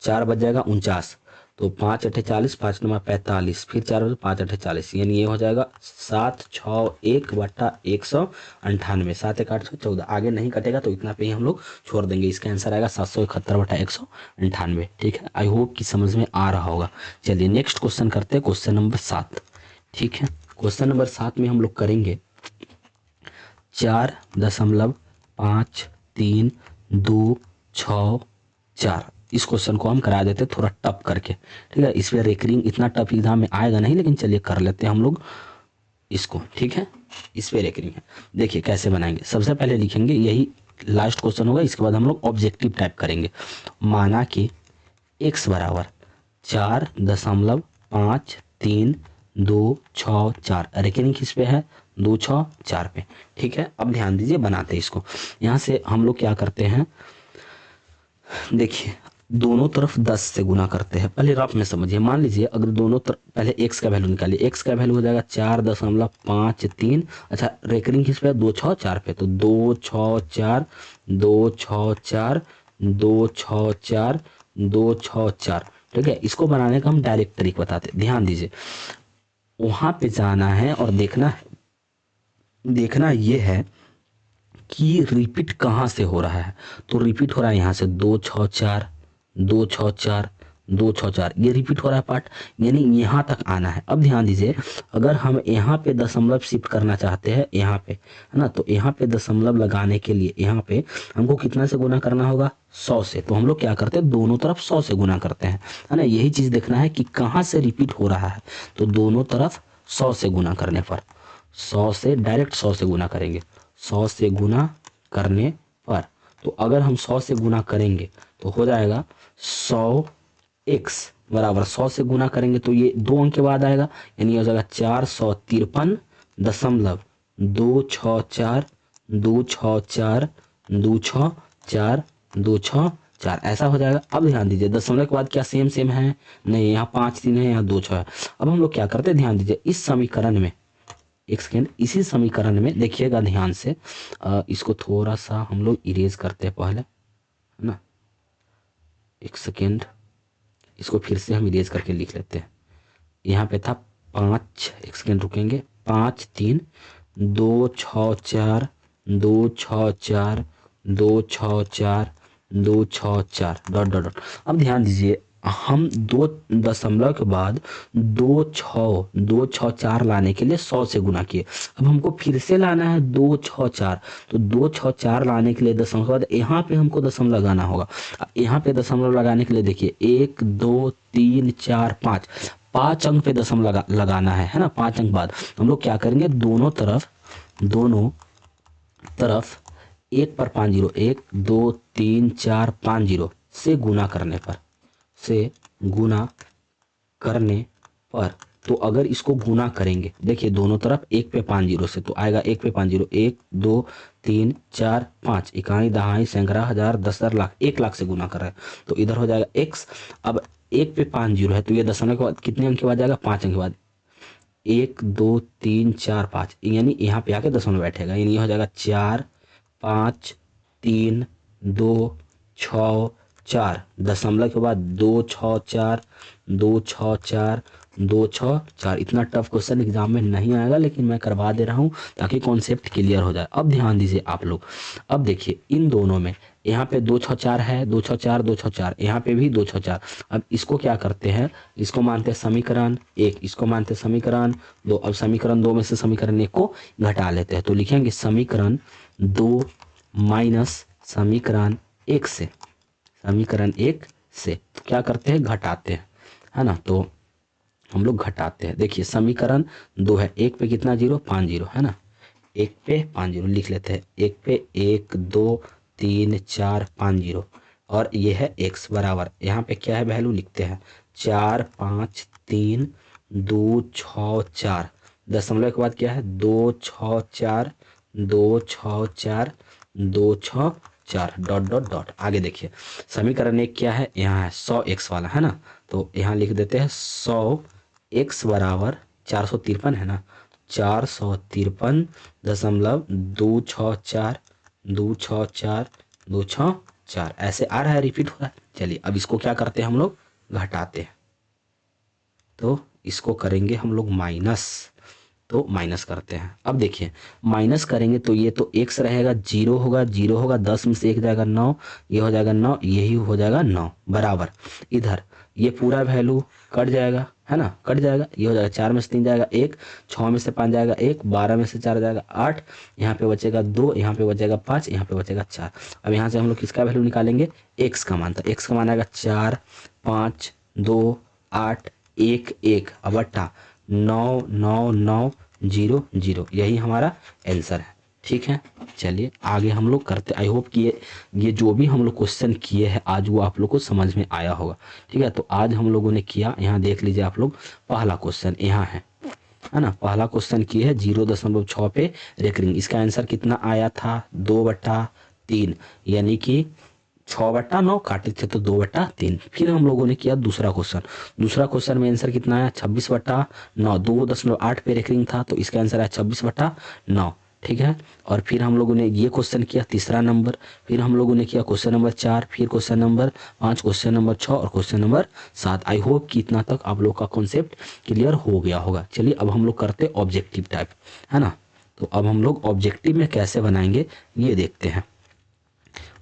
4 बच जाएगा 49, तो 5 अठे 40, 5 नंबर 45, फिर 4 5 अठे 40, यानी ये हो जाएगा 761 बटा 198, 7 1 814। आगे नहीं कटेगा तो इतना पे ही हम लोग छोड़ देंगे, इसका आंसर आएगा 771 बटा 198, ठीक है। आई होप कि समझ में आ रहा होगा। चलिए नेक्स्ट क्वेश्चन करते हैं, क्वेश्चन नंबर 7, ठीक है। क्वेश्चन नंबर 7 में हम लोग करेंगे 4.5326 इस क्वेश्चन को हम करा देते थोड़ा टफ करके, ठीक है। इस पर रेकरिंग इतना टफ एग्जाम में आएगा नहीं, लेकिन चलिए कर लेते हैं हम लोग इसको, ठीक है। इस पे रेकरिंग है, देखिए कैसे बनाएंगे। सबसे पहले लिखेंगे, यही लास्ट क्वेश्चन होगा, इसके बाद हम लोग ऑब्जेक्टिव टाइप करेंगे। माना कि x बराबर 4.5326 रेकरिंग किस पे है, 2 6 4 पे, ठीक है। अब ध्यान दीजिए बनाते हैं इसको। यहाँ से हम लोग क्या करते हैं, देखिए दोनों तरफ 10 से गुना करते हैं। पहले रफ में समझिए, मान लीजिए अगर दोनों तरफ, पहले x का वैल्यू निकालिए, x का वैल्यू हो जाएगा 4.53। अच्छा रेकरिंग किस पे, 2 6 4 पे, तो 2 6 4 2 6 4 2 6 4 2 6 4, ठीक है, इसको बनाने का हम डायरेक्ट तरीका बताते हैं। ध्यान दीजिए, वहां पे जाना है और देखना ये है कि रिपीट कहाँ से हो रहा है। तो रिपीट हो रहा है यहाँ से 2 6 4, 2 6 4, 2 6 4, ये रिपीट हो रहा है पार्ट, यानी यहाँ तक आना है। अब ध्यान दीजिए, अगर हम यहाँ पे दशमलव शिफ्ट करना चाहते हैं यहाँ पे, है ना, तो यहाँ पे दशमलव लगाने के लिए यहाँ पे हमको कितना से गुना करना होगा, 100 से। तो हम लोग क्या करते हैं, दोनों तरफ 100 से गुना करते हैं, है ना। यही चीज देखना है कि कहाँ से रिपीट हो रहा है। तो दोनों तरफ 100 से गुना करने पर, 100 से डायरेक्ट 100 से गुना करेंगे, 100 से गुना करने पर। तो अगर हम 100 से गुना करेंगे तो हो जाएगा 100x बराबर 100 से गुना करेंगे तो ये 2 अंक के बाद आएगा, यानी हो जाएगा 453.264, 264, 264, 264, ऐसा हो जाएगा। अब ध्यान दीजिए, दशमलव के बाद क्या सेम सेम है, नहीं, यहाँ 5 3 है, यहाँ 2 6 है। अब हम लोग क्या करते हैं, ध्यान दीजिए, इस समीकरण में, एक सेकेंड, इसी समीकरण में देखिएगा ध्यान से, इसको थोड़ा सा हम लोग इरेज करते हैं पहले, है ना। एक सेकेंड, इसको फिर से हम इरेज करके लिख लेते हैं। यहाँ पे था 5, एक सेकेंड रुकेंगे, 5 3, 2 6 4, 2 6 4, 2 6 4, 2 6 4, डॉट डॉट डॉट। अब ध्यान दीजिए, हम 2 दशमलव के बाद 2 6 4 लाने के लिए 100 से गुना किए। अब हमको फिर से लाना है 2 6 4, तो 2 6 4 लाने के लिए दशमलव के बाद यहाँ पे हमको दशमलव लगाना होगा। अब यहाँ पे दशमलव लगाने के लिए देखिए 1 2 3 4 5, 5 अंक पे दशमलव लगाना है ना। 5 अंक बाद हम लोग क्या करेंगे, दोनों तरफ 1 पर 5 जीरो, 1 2 3 4 5 जीरो से गुना करने पर, तो अगर इसको गुना करेंगे, देखिए दोनों तरफ 1 पे 5 जीरो से, तो आएगा 1 पे 5 जीरो, 1 2 3 4 5, इकाई दहाई सैकड़ा हजार दस लाख, 1 लाख से गुना कर रहे हैं, तो इधर हो जाएगा x। अब 1 पे 5 जीरो है, तो ये दशमलव के बाद कितने अंक के बाद जाएगा, 5 अंक के बाद, 1 2 3 4 5, यानी यहाँ पे आके दशमलव बैठेगा, यानी हो जाएगा 4 5 3 2 6 4, दशमलव के बाद 2 6 4, 2 6 4, 2 6 4। इतना टफ क्वेश्चन एग्जाम में नहीं आएगा, लेकिन मैं करवा दे रहा हूँ ताकि कॉन्सेप्ट क्लियर हो जाए। अब ध्यान दीजिए आप लोग, अब देखिए इन दोनों में, यहाँ पे 2 6 4 है, 2 6 4, 2 6 4, यहाँ पे भी 2 6 4। अब इसको क्या करते हैं, इसको मानते हैं समीकरण 1, इसको मानते हैं समीकरण 2। अब समीकरण 2 में से समीकरण 1 को घटा लेते हैं, तो लिखेंगे समीकरण 2 माइनस समीकरण 1 से, समीकरण 1 से तो क्या करते हैं, घटाते हैं, है ना। तो हम लोग घटाते हैं, देखिए समीकरण 2 है, 1 पे कितना जीरो, 5 जीरो, है ना, 1 पे 5 जीरो लिख लेते हैं, 1 पे 1 2 3 4 5 जीरो, और ये है x बराबर, यहाँ पे क्या है वैल्यू लिखते हैं, 4 5 3 2 6 4, दशमलव के बाद क्या है, 2 6 4, 2 6 4, 2 6 4, डॉट डॉट डॉट। आगे देखिए समीकरण 1 क्या है, यहाँ है 100x वाला, है ना, तो यहाँ लिख देते हैं 100x बराबर 453, है ना, 453.264, 264, 264, ऐसे आ रहा है, रिपीट हो रहा है। चलिए अब इसको क्या करते हैं, हम लोग घटाते हैं, तो इसको करेंगे हम लोग माइनस, तो माइनस करते हैं। अब देखिए माइनस करेंगे तो ये तो x रहेगा, जीरो होगा, जीरो होगा, 10 में से 1 जाएगा 9, ये हो जाएगा 9, यही हो जाएगा 9 बराबर, इधर ये पूरा वैल्यू कट जाएगा, है ना, कट जाएगा, ये हो जाएगा 4 में से 3 जाएगा 1, 6 में से 5 जाएगा 1, 12 में से 4 जाएगा 8, यहाँ पे बचेगा 2, यहाँ पे बचेगा 5, यहाँ पे बचेगा 4। अब यहाँ से हम लोग किसका वैल्यू निकालेंगे, x का मान, तो x का मान आएगा 4 5 2 8 1 1 बट्टा 9 9 9 0 0, यही हमारा आंसर है। ठीक है, चलिए आगे हम लोग करते। आई होप कि ये जो भी हम लोग क्वेश्चन किए हैं आज वो आप लोग को समझ में आया होगा। ठीक है, तो आज हम लोगों ने किया, यहाँ देख लीजिए आप लोग, पहला क्वेश्चन यहाँ है ना, पहला क्वेश्चन किए है 0.6 पे रेकरिंग, इसका आंसर कितना आया था, 2/3, यानी कि 6/9 काटे थे तो 2/3। फिर हम लोगों ने किया दूसरा क्वेश्चन में आंसर कितना आया, 26/9, 2.8 पे रेकरिंग था, तो इसका आंसर आया 26/9, ठीक है। और फिर हम लोगों ने ये क्वेश्चन किया तीसरा नंबर, फिर हम लोगों ने किया क्वेश्चन नंबर 4, फिर क्वेश्चन नंबर 5, क्वेश्चन नंबर 6 और क्वेश्चन नंबर 7। आई होप कि इतना तक आप लोग का कॉन्सेप्ट क्लियर हो गया होगा। चलिए अब हम लोग करते ऑब्जेक्टिव टाइप, है ना। तो अब हम लोग ऑब्जेक्टिव में कैसे बनाएंगे ये देखते हैं।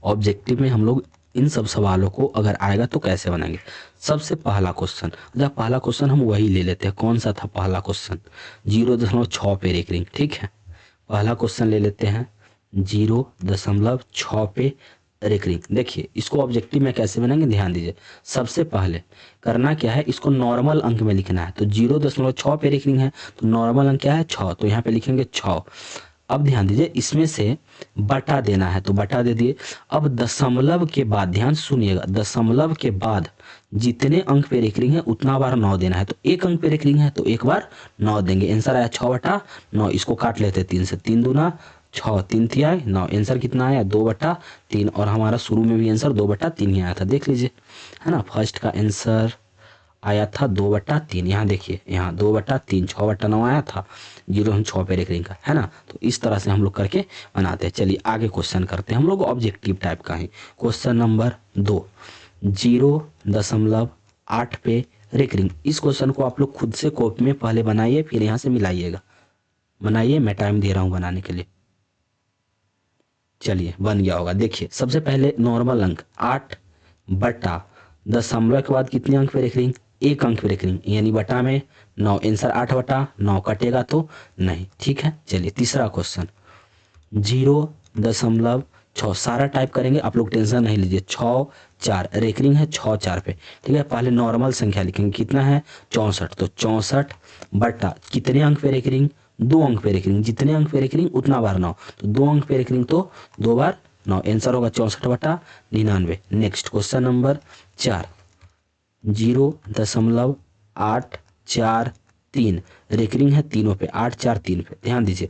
ऑब्जेक्टिव में हम लोग इन सब सवालों को अगर आएगा तो कैसे बनाएंगे। सबसे पहला क्वेश्चन, अच्छा पहला क्वेश्चन हम वही ले लेते हैं। कौन सा था पहला क्वेश्चन? 0.6 पे रेकरिंग, ठीक है। पहला क्वेश्चन ले लेते हैं 0.6 पे रेकरिंग। देखिए इसको ऑब्जेक्टिव में कैसे बनाएंगे, ध्यान दीजिए। सबसे पहले करना क्या है, इसको नॉर्मल अंक में लिखना है। तो 0.6 पे रेकरिंग है तो नॉर्मल अंक क्या है 6, तो यहाँ पे लिखेंगे 6। अब ध्यान दीजिए इसमें से बटा देना है तो बटा दे दिए। अब दशमलव के बाद ध्यान सुनिएगा, दशमलव के बाद जितने अंक पे रेकरिंग है उतना बार 9 देना है। तो एक अंक पे रेकरिंग है तो एक बार 9 देंगे। आंसर आया 6/9। इसको काट लेते 3 से, 3 दूना 6, 3 तिया 9। आंसर कितना आया 2/3। और हमारा शुरू में भी आंसर 2/3 ही आया था, देख लीजिए, है ना। फर्स्ट का आंसर आया था 2/3। यहाँ देखिए, यहाँ 2/3, 6/9 आया था 0.6 पे रेकरिंग का, है ना। तो इस तरह से हम लोग करके बनाते हैं। चलिए आगे क्वेश्चन करते हैं हम लोग ऑब्जेक्टिव टाइप का ही। क्वेश्चन नंबर 2, 0.8 पे रेकरिंग। इस क्वेश्चन को आप लोग खुद से कॉपी में पहले बनाइए, फिर यहाँ से मिलाइएगा। बनाइए, मैं टाइम दे रहा हूँ बनाने के लिए। चलिए बन गया होगा। देखिए सबसे पहले नॉर्मल अंक 8 बटा दशमलव के बाद कितने अंक पे रेकरिंग, एक अंक पे रेकरिंग, यानी बटा में 9। आंसर 8/9 कटेगा तो नहीं, ठीक है। चलिए तीसरा क्वेश्चन 0.6 सारा टाइप करेंगे, आप लोग टेंशन नहीं लीजिए। 6 4 रेकरिंग है 6 4 पे, ठीक है। पहले नॉर्मल संख्या लिखेंगे, कितना है 64, तो 64 बटा कितने अंक पे रेकरिंग, 2 अंक पे रेकरिंग, जितने अंक पे रेकरिंग उतना बार 9, तो 2 अंक पे रेकरिंग तो 2 बार 9। आंसर होगा 64/99। नेक्स्ट क्वेश्चन नंबर 4, 0.843 रेकरिंग है तीनों पे, 8 4 3 पे। ध्यान दीजिए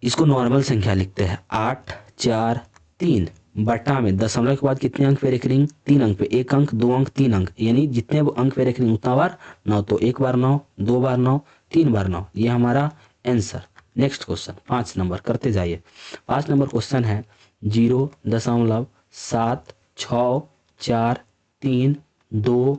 इसको नॉर्मल संख्या लिखते हैं, 8 4 3 बटा में दशमलव के बाद कितने अंक पे रेकरिंग, 3 अंक पे, एक अंक 2 अंक 3 अंक, यानी जितने अंक पे रेकरिंग उतना बार 9, तो एक बार 9, 2 बार 9, 3 बार 9। ये हमारा आंसर। नेक्स्ट क्वेश्चन 5 नंबर करते जाइए। 5 नंबर क्वेश्चन है 0.764 3 2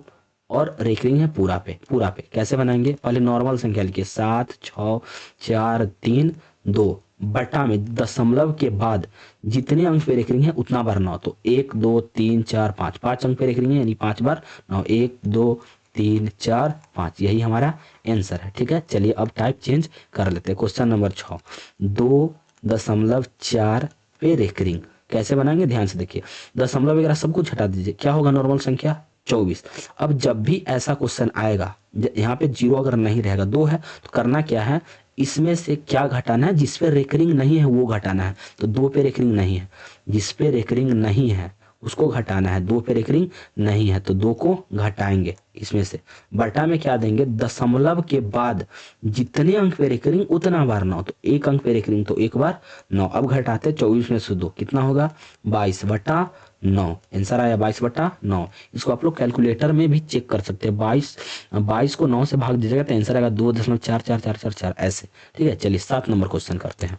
और रेकरिंग है पूरा पे। पूरा पे कैसे बनाएंगे, पहले नॉर्मल संख्या लिखिए, 7 6 4 3 2 बटा में दशमलव के बाद जितने अंक पे रेकरिंग है उतना बार 9, तो 1 2 3 4 5, 5 अंक पे रेकरिंग है यानी 5 बार 9, 1 2 3 4 5, यही हमारा आंसर है, ठीक है। चलिए अब टाइप चेंज कर लेते हैं। क्वेश्चन नंबर 6, 2.4 पे रेकरिंग कैसे बनाएंगे, ध्यान से देखिए। दशमलव वगैरह सब कुछ हटा दीजिए, क्या होगा नॉर्मल संख्या 24। अब जब भी ऐसा क्वेश्चन आएगा, यहाँ पे 0 अगर नहीं रहेगा, 2 है, तो करना क्या है, इसमें से क्या घटाना है, जिस पे रेकरिंग नहीं है वो घटाना है। तो 2 पे रेकरिंग नहीं है, जिस पे रेकरिंग नहीं है उसको घटाना है। 2 पे रेकरिंग नहीं है तो 2 को घटाएंगे इसमें से। बटा में क्या देंगे, दशमलव के बाद जितने अंक पे रेकरिंग उतना बार 9, तो एक अंक पे रेकरिंग तो एक बार 9। अब घटाते 24 में से 2, कितना होगा 22/9। आंसर आया 22/9। इसको आप लोग कैलकुलेटर में भी चेक कर सकते हैं। 22 को 9 से भाग दीजिएगा तो आंसर आएगा 2.4444 ऐसे, ठीक है। चलिए 7 नंबर क्वेश्चन करते हैं।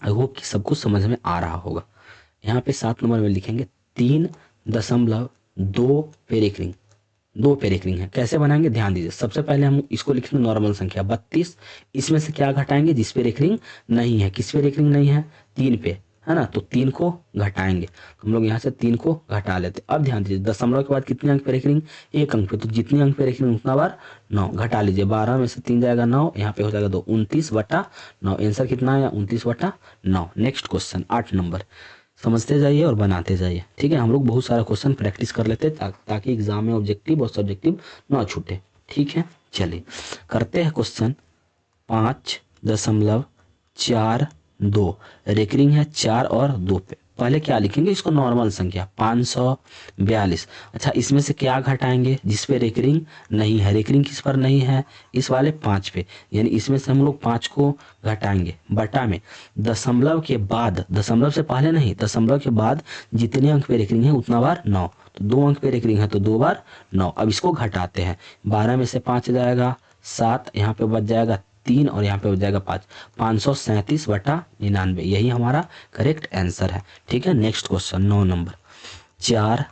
आई होप कि सब कुछ समझ में आ रहा होगा। यहाँ पे 7 नंबर में लिखेंगे 3.2 पे रेकरिंग, 2 पे रेकरिंग है, कैसे बनाएंगे ध्यान दीजिए। सबसे पहले हम इसको लिखेंगे नॉर्मल संख्या 32, इसमें से क्या घटाएंगे, जिस पे रेकरिंग नहीं है। किस पे रेकरिंग नहीं है, 3 पे, है ना, तो 3 को घटाएंगे। हम लोग यहाँ से 3 को घटा लेते। अब ध्यान दीजिए दशमलव के बाद कितने अंक पे रेकरिंग, एक अंक पे, तो जितने अंक पे रेकरिंग उतना बार 9 घटा लीजिए। 12 में से 3 जाएगा 9, यहाँ पे हो जाएगा 2, 29/9। आंसर कितना आया 29/9। नेक्स्ट क्वेश्चन 8 नंबर, समझते जाइए और बनाते जाइए, ठीक है। हम लोग बहुत सारा क्वेश्चन प्रैक्टिस कर लेते हैं ताकि एग्जाम में ऑब्जेक्टिव और सब्जेक्टिव ना छूटे, ठीक है। चलिए करते हैं क्वेश्चन 5.42 रेकरिंग है 4 और 2 पे। पहले क्या लिखेंगे, इसको नॉर्मल संख्या 542। अच्छा इसमें से क्या घटाएंगे, जिस पे रेकरिंग नहीं है। रेकरिंग किस पर नहीं है, इस वाले 5 पे, यानी इसमें से हम लोग 5 को घटाएंगे। बटा में दशमलव के बाद, दशमलव से पहले नहीं, दशमलव के बाद जितने अंक पे रेकरिंग है उतना बार 9, तो 2 अंक पे रेकरिंग है तो 2 बार 9। अब इसको घटाते हैं, 12 में से 5 जाएगा 7, यहाँ पे बच जाएगा 3 और यहाँ पे हो जाएगा 5, 537/99, यही हमारा करेक्ट आंसर है। ठीक है, नेक्स्ट क्वेश्चन 9 नंबर। 4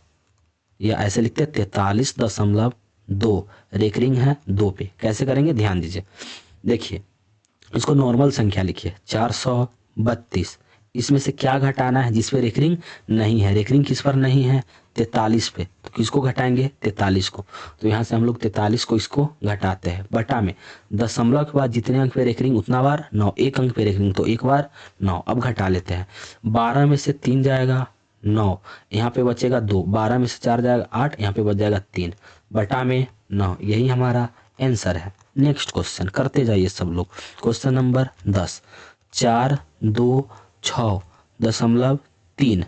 या ऐसे लिखते हैं 43.2 रेकरिंग है 2 पे, कैसे करेंगे ध्यान दीजिए। देखिए इसको नॉर्मल संख्या लिखिए 432, इसमें से क्या घटाना है जिस पे रेकरिंग नहीं है, रेकरिंग किस पर नहीं है 43 पे, तो किसको घटाएंगे 43 को, तो यहाँ से हम लोग 43 को इसको घटाते हैं, बटा में दशमलव के बाद जितने अंक पे रेकरिंग उतना बार 9, एक अंक पे रेकरिंग तो एक बार 9, अब घटा लेते हैं। 12 में से 3 जाएगा 9, यहाँ पे बचेगा 2, 12 में से 4 जाएगा 8, यहाँ पे बच जाएगा 3, बटा में 9, यही हमारा आंसर है। नेक्स्ट क्वेश्चन करते जाइए सब लोग। Question number 10। 4 2 6 दशमलव 3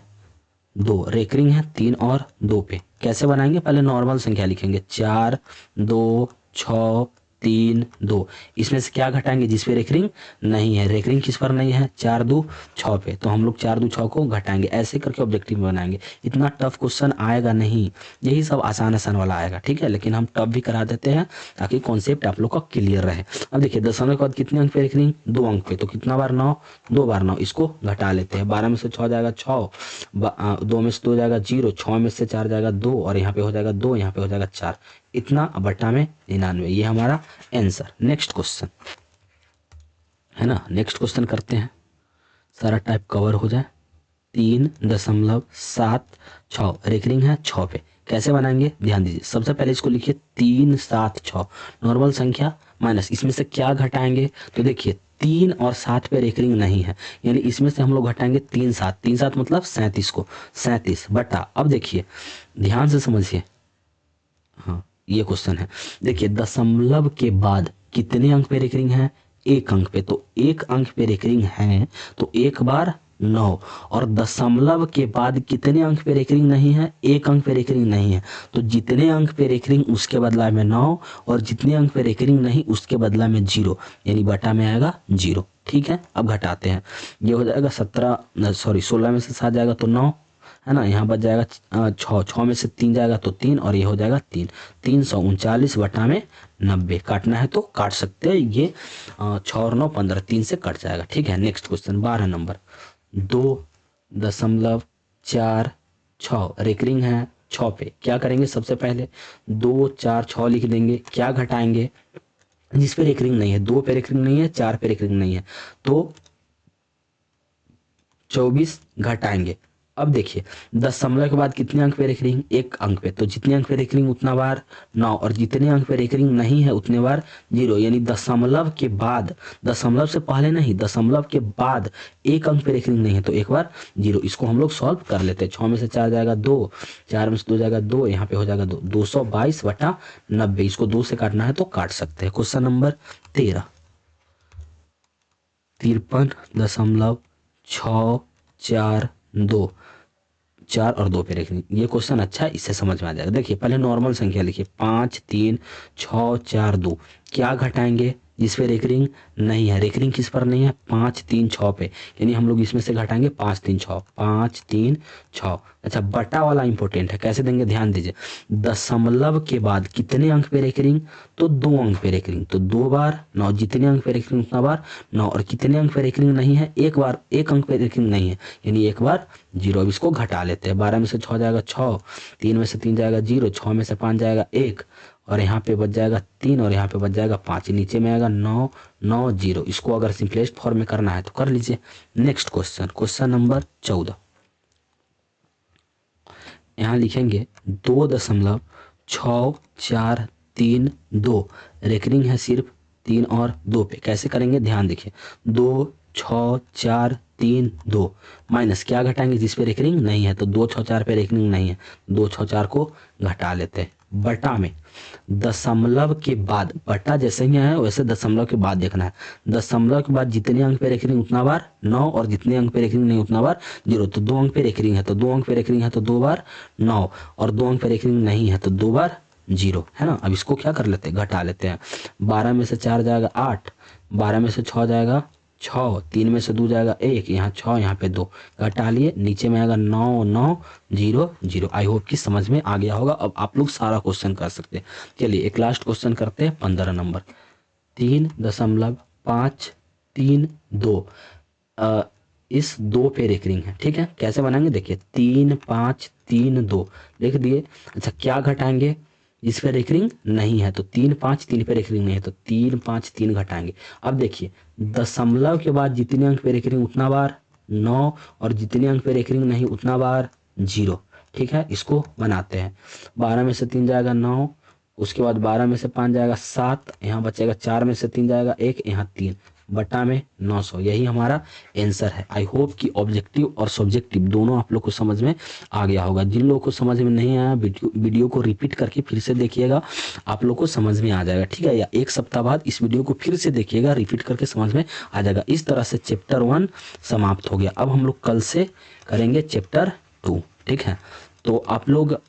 2 रेकरिंग है 3 और 2 पे, कैसे बनाएंगे, पहले नॉर्मल संख्या लिखेंगे 4 2 6 3 2, इसमें से क्या घटाएंगे जिस पे रेकरिंग नहीं है, रेकरिंग किस पर नहीं है 4 2 6 पे, तो हम लोग 4 2 6 को घटाएंगे, ऐसे करके ऑब्जेक्टिव बनाएंगे। इतना टफ क्वेश्चन आएगा नहीं, यही सब आसान आसान वाला आएगा। ठीक है, लेकिन हम टफ भी करा देते हैं ताकि कॉन्सेप्ट आप लोग का क्लियर रहे। अब देखिए दशमलव के बाद कितने अंक पे रेकरिंग 2 अंक पे, तो कितना बार 9, 2 बार 9, इसको घटा लेते हैं। 12 में से 6 जाएगा 6, 2 में से 2 जाएगा 0, 6 में से 4 जाएगा 2 और यहाँ पे हो जाएगा 2, यहाँ पे हो जाएगा 4, इतना बटा में 99, ये हमारा आंसर। नेक्स्ट क्वेश्चन है ना, नेक्स्ट क्वेश्चन करते हैं, सारा टाइप कवर हो जाए। 3.76 रेकरिंग है 6 पे, कैसे बनाएंगे ध्यान दीजिए। सबसे पहले इसको लिखिए 376 नॉर्मल संख्या माइनस, इसमें से क्या घटाएंगे, तो देखिए 3 और 7 पे रेकरिंग नहीं है, यानी इसमें से हम लोग घटाएंगे 3 7, 3 7 मतलब 37 को, 37 बटा, अब देखिए ध्यान से समझिए, हाँ ये क्वेश्चन है। देखिए दशमलव के बाद कितने अंक पे रेकरिंग है, एक अंक पे, तो एक अंक पे रेकरिंग है तो एक बार 9, और दशमलव के बाद कितने अंक पे रेकरिंग नहीं है, एक अंक पे रेकरिंग नहीं है, तो जितने अंक पे रेकरिंग उसके बदला में 9 और जितने अंक पे रेकरिंग नहीं उसके बदला में 0, यानी बटा में आएगा 0। ठीक है, अब घटाते हैं, ये हो जाएगा 16 में से 7 जाएगा तो 9 है ना, यहाँ बच जाएगा 6, 6 में से 3 जाएगा तो 3 और ये हो जाएगा 3, 339 बटा में 90, काटना है तो काट सकते हैं, ये 6 और 9 15, 3 से कट जाएगा। ठीक है, नेक्स्ट क्वेश्चन 12 नंबर। 2.46 रेकरिंग है 6 पे, क्या करेंगे, सबसे पहले 2 4 6 लिख देंगे, क्या घटाएंगे जिस पे रेकरिंग नहीं है, 2 पे रेकरिंग नहीं है, 4 पे रेकरिंग नहीं है, तो 24 घटाएंगे। अब देखिए दशमलव के बाद कितने अंक पे रेकरिंग, एक अंक पे, तो जितने अंक पे रेकरिंग उतना बार 9 और जितने अंक पे रेकरिंग नहीं है उतने बार 0, यानी दशमलव के बाद, दशमलव से पहले नहीं, दशमलव के बाद एक अंक पे रेकरिंग नहीं है तो एक बार 0, इसको हम लोग सॉल्व कर लेते हैं। 6 में से 4 जाएगा 2, 4 में से 2 जाएगा 2, यहाँ पे हो जाएगा 2, 222 बटा 90, इसको 2 से काटना है तो काट सकते हैं। Question number 13। 53.642 4 और 2 पे रेकरिंग, ये क्वेश्चन अच्छा है, इससे समझ में आ जाएगा। देखिए पहले नॉर्मल संख्या लिखिए 5 3 6 4 2, क्या घटाएंगे जिस पे रेकरिंग नहीं है, रेकरिंग किस पर नहीं है 5 3 6 पे, यानी हम लोग इसमें से घटाएंगे 5 3 6, 5 3 6। अच्छा बटा वाला इंपॉर्टेंट है, कैसे देंगे ध्यान दीजिए। दशमलव के बाद कितने अंक पे रेकरिंग, तो 2 अंक पे रेकरिंग, तो 2 बार 9, जितने अंक पे रेकरिंग उतना बार 9, और कितने अंक पे रेकरिंग नहीं है, एक बार एक अंक पे रेकरिंग नहीं है, यानी एक बार 0। अब इसको घटा लेते हैं। 12 में से 6 जाएगा 6, 3 में से 3 जाएगा 0, 6 में से 5 जाएगा 1 और यहाँ पे बच जाएगा 3 और यहाँ पे बच जाएगा 5, नीचे में आएगा 9 9 0। इसको अगर सिंपलेस्ट फॉर्म में करना है तो कर लीजिए। Next question, question number 14। यहाँ लिखेंगे 2.6432 रेकरिंग है सिर्फ 3 और 2 पे, कैसे करेंगे ध्यान देखिए। 2 6 4 3 2 माइनस, क्या घटाएंगे जिस पे रेकरिंग नहीं है, तो 2 6 4 पे रेकरिंग नहीं है, 2 6 4 को घटा लेते हैं। बटा में दशमलव के बाद, बटा जैसे ही है वैसे दशमलव के बाद देखना है। दशमलव के बाद जितने अंक पे रेकरिंग उतना बार 9 और जितने अंक पे रेकरिंग नहीं उतना बार 0, तो 2 अंक पे रेकरिंग है तो 2 अंक पे रेकरिंग है तो 2 बार 9 और 2 अंक पे रेकरिंग नहीं है तो 2 बार 0 है ना। अब इसको क्या कर लेते हैं, घटा लेते हैं। 12 में से 4 जाएगा 8, 12 में से 6 जाएगा 6, 3 में से 2 जाएगा 1, यहाँ 6 यहाँ पे 2, घटा लिए, नीचे में आएगा 9 9 0 0। आई होप कि समझ में आ गया होगा। अब आप लोग सारा क्वेश्चन कर सकते हैं। चलिए एक लास्ट क्वेश्चन करते हैं 15 नंबर। 3.15 5 3 2 इस 2 पे रेकरिंग है। ठीक है, कैसे बनाएंगे देखिए, 3 5 3 2 लिख दिए। अच्छा क्या घटाएंगे, इस पे रेकरिंग नहीं है तो 3 5 3 पे रेकरिंग नहीं है तो 3 5 3 घटाएंगे। अब देखिए दशमलव के बाद जितने अंक पे रेकरिंग उतना बार 9 और जितने अंक पे रेकरिंग नहीं उतना बार 0। ठीक है, इसको बनाते हैं। 12 में से 3 जाएगा 9, उसके बाद 12 में से 5 जाएगा 7, यहाँ बचेगा 4 में से 3 जाएगा 1, यहाँ 3 बटा में 900। यही हमारा आंसर है। आई होप कि ऑब्जेक्टिव और सब्जेक्टिव दोनों आप लोग को समझ में आ गया होगा। जिन लोगों को समझ में नहीं आया वीडियो को रिपीट करके फिर से देखिएगा, आप लोग को समझ में आ जाएगा। ठीक है, या एक सप्ताह बाद इस वीडियो को फिर से देखिएगा, रिपीट करके समझ में आ जाएगा। इस तरह से चैप्टर 1 समाप्त हो गया। अब हम लोग कल से करेंगे चैप्टर 2। ठीक है, तो आप लोग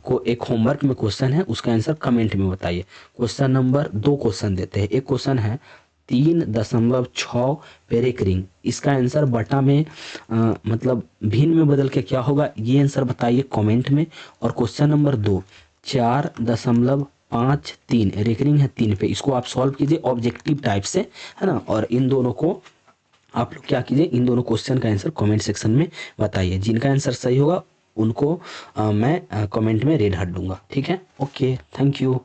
को एक होमवर्क में क्वेश्चन है, उसका आंसर कमेंट में बताइए। क्वेश्चन नंबर 2 क्वेश्चन देते हैं। एक क्वेश्चन है 3.6 पे रेकरिंग, इसका आंसर बटा में मतलब भिन्न में बदल के क्या होगा, ये आंसर बताइए कमेंट में। और क्वेश्चन नंबर 2 4.53 रेकरिंग है 3 पे, इसको आप सॉल्व कीजिए ऑब्जेक्टिव टाइप से, है ना। और इन दोनों को आप लोग क्या कीजिए, इन दोनों क्वेश्चन का आंसर कमेंट सेक्शन में बताइए। जिनका आंसर सही होगा उनको मैं कमेंट में रेड हार्ट दूंगा। ठीक है, ओके, थैंक यू।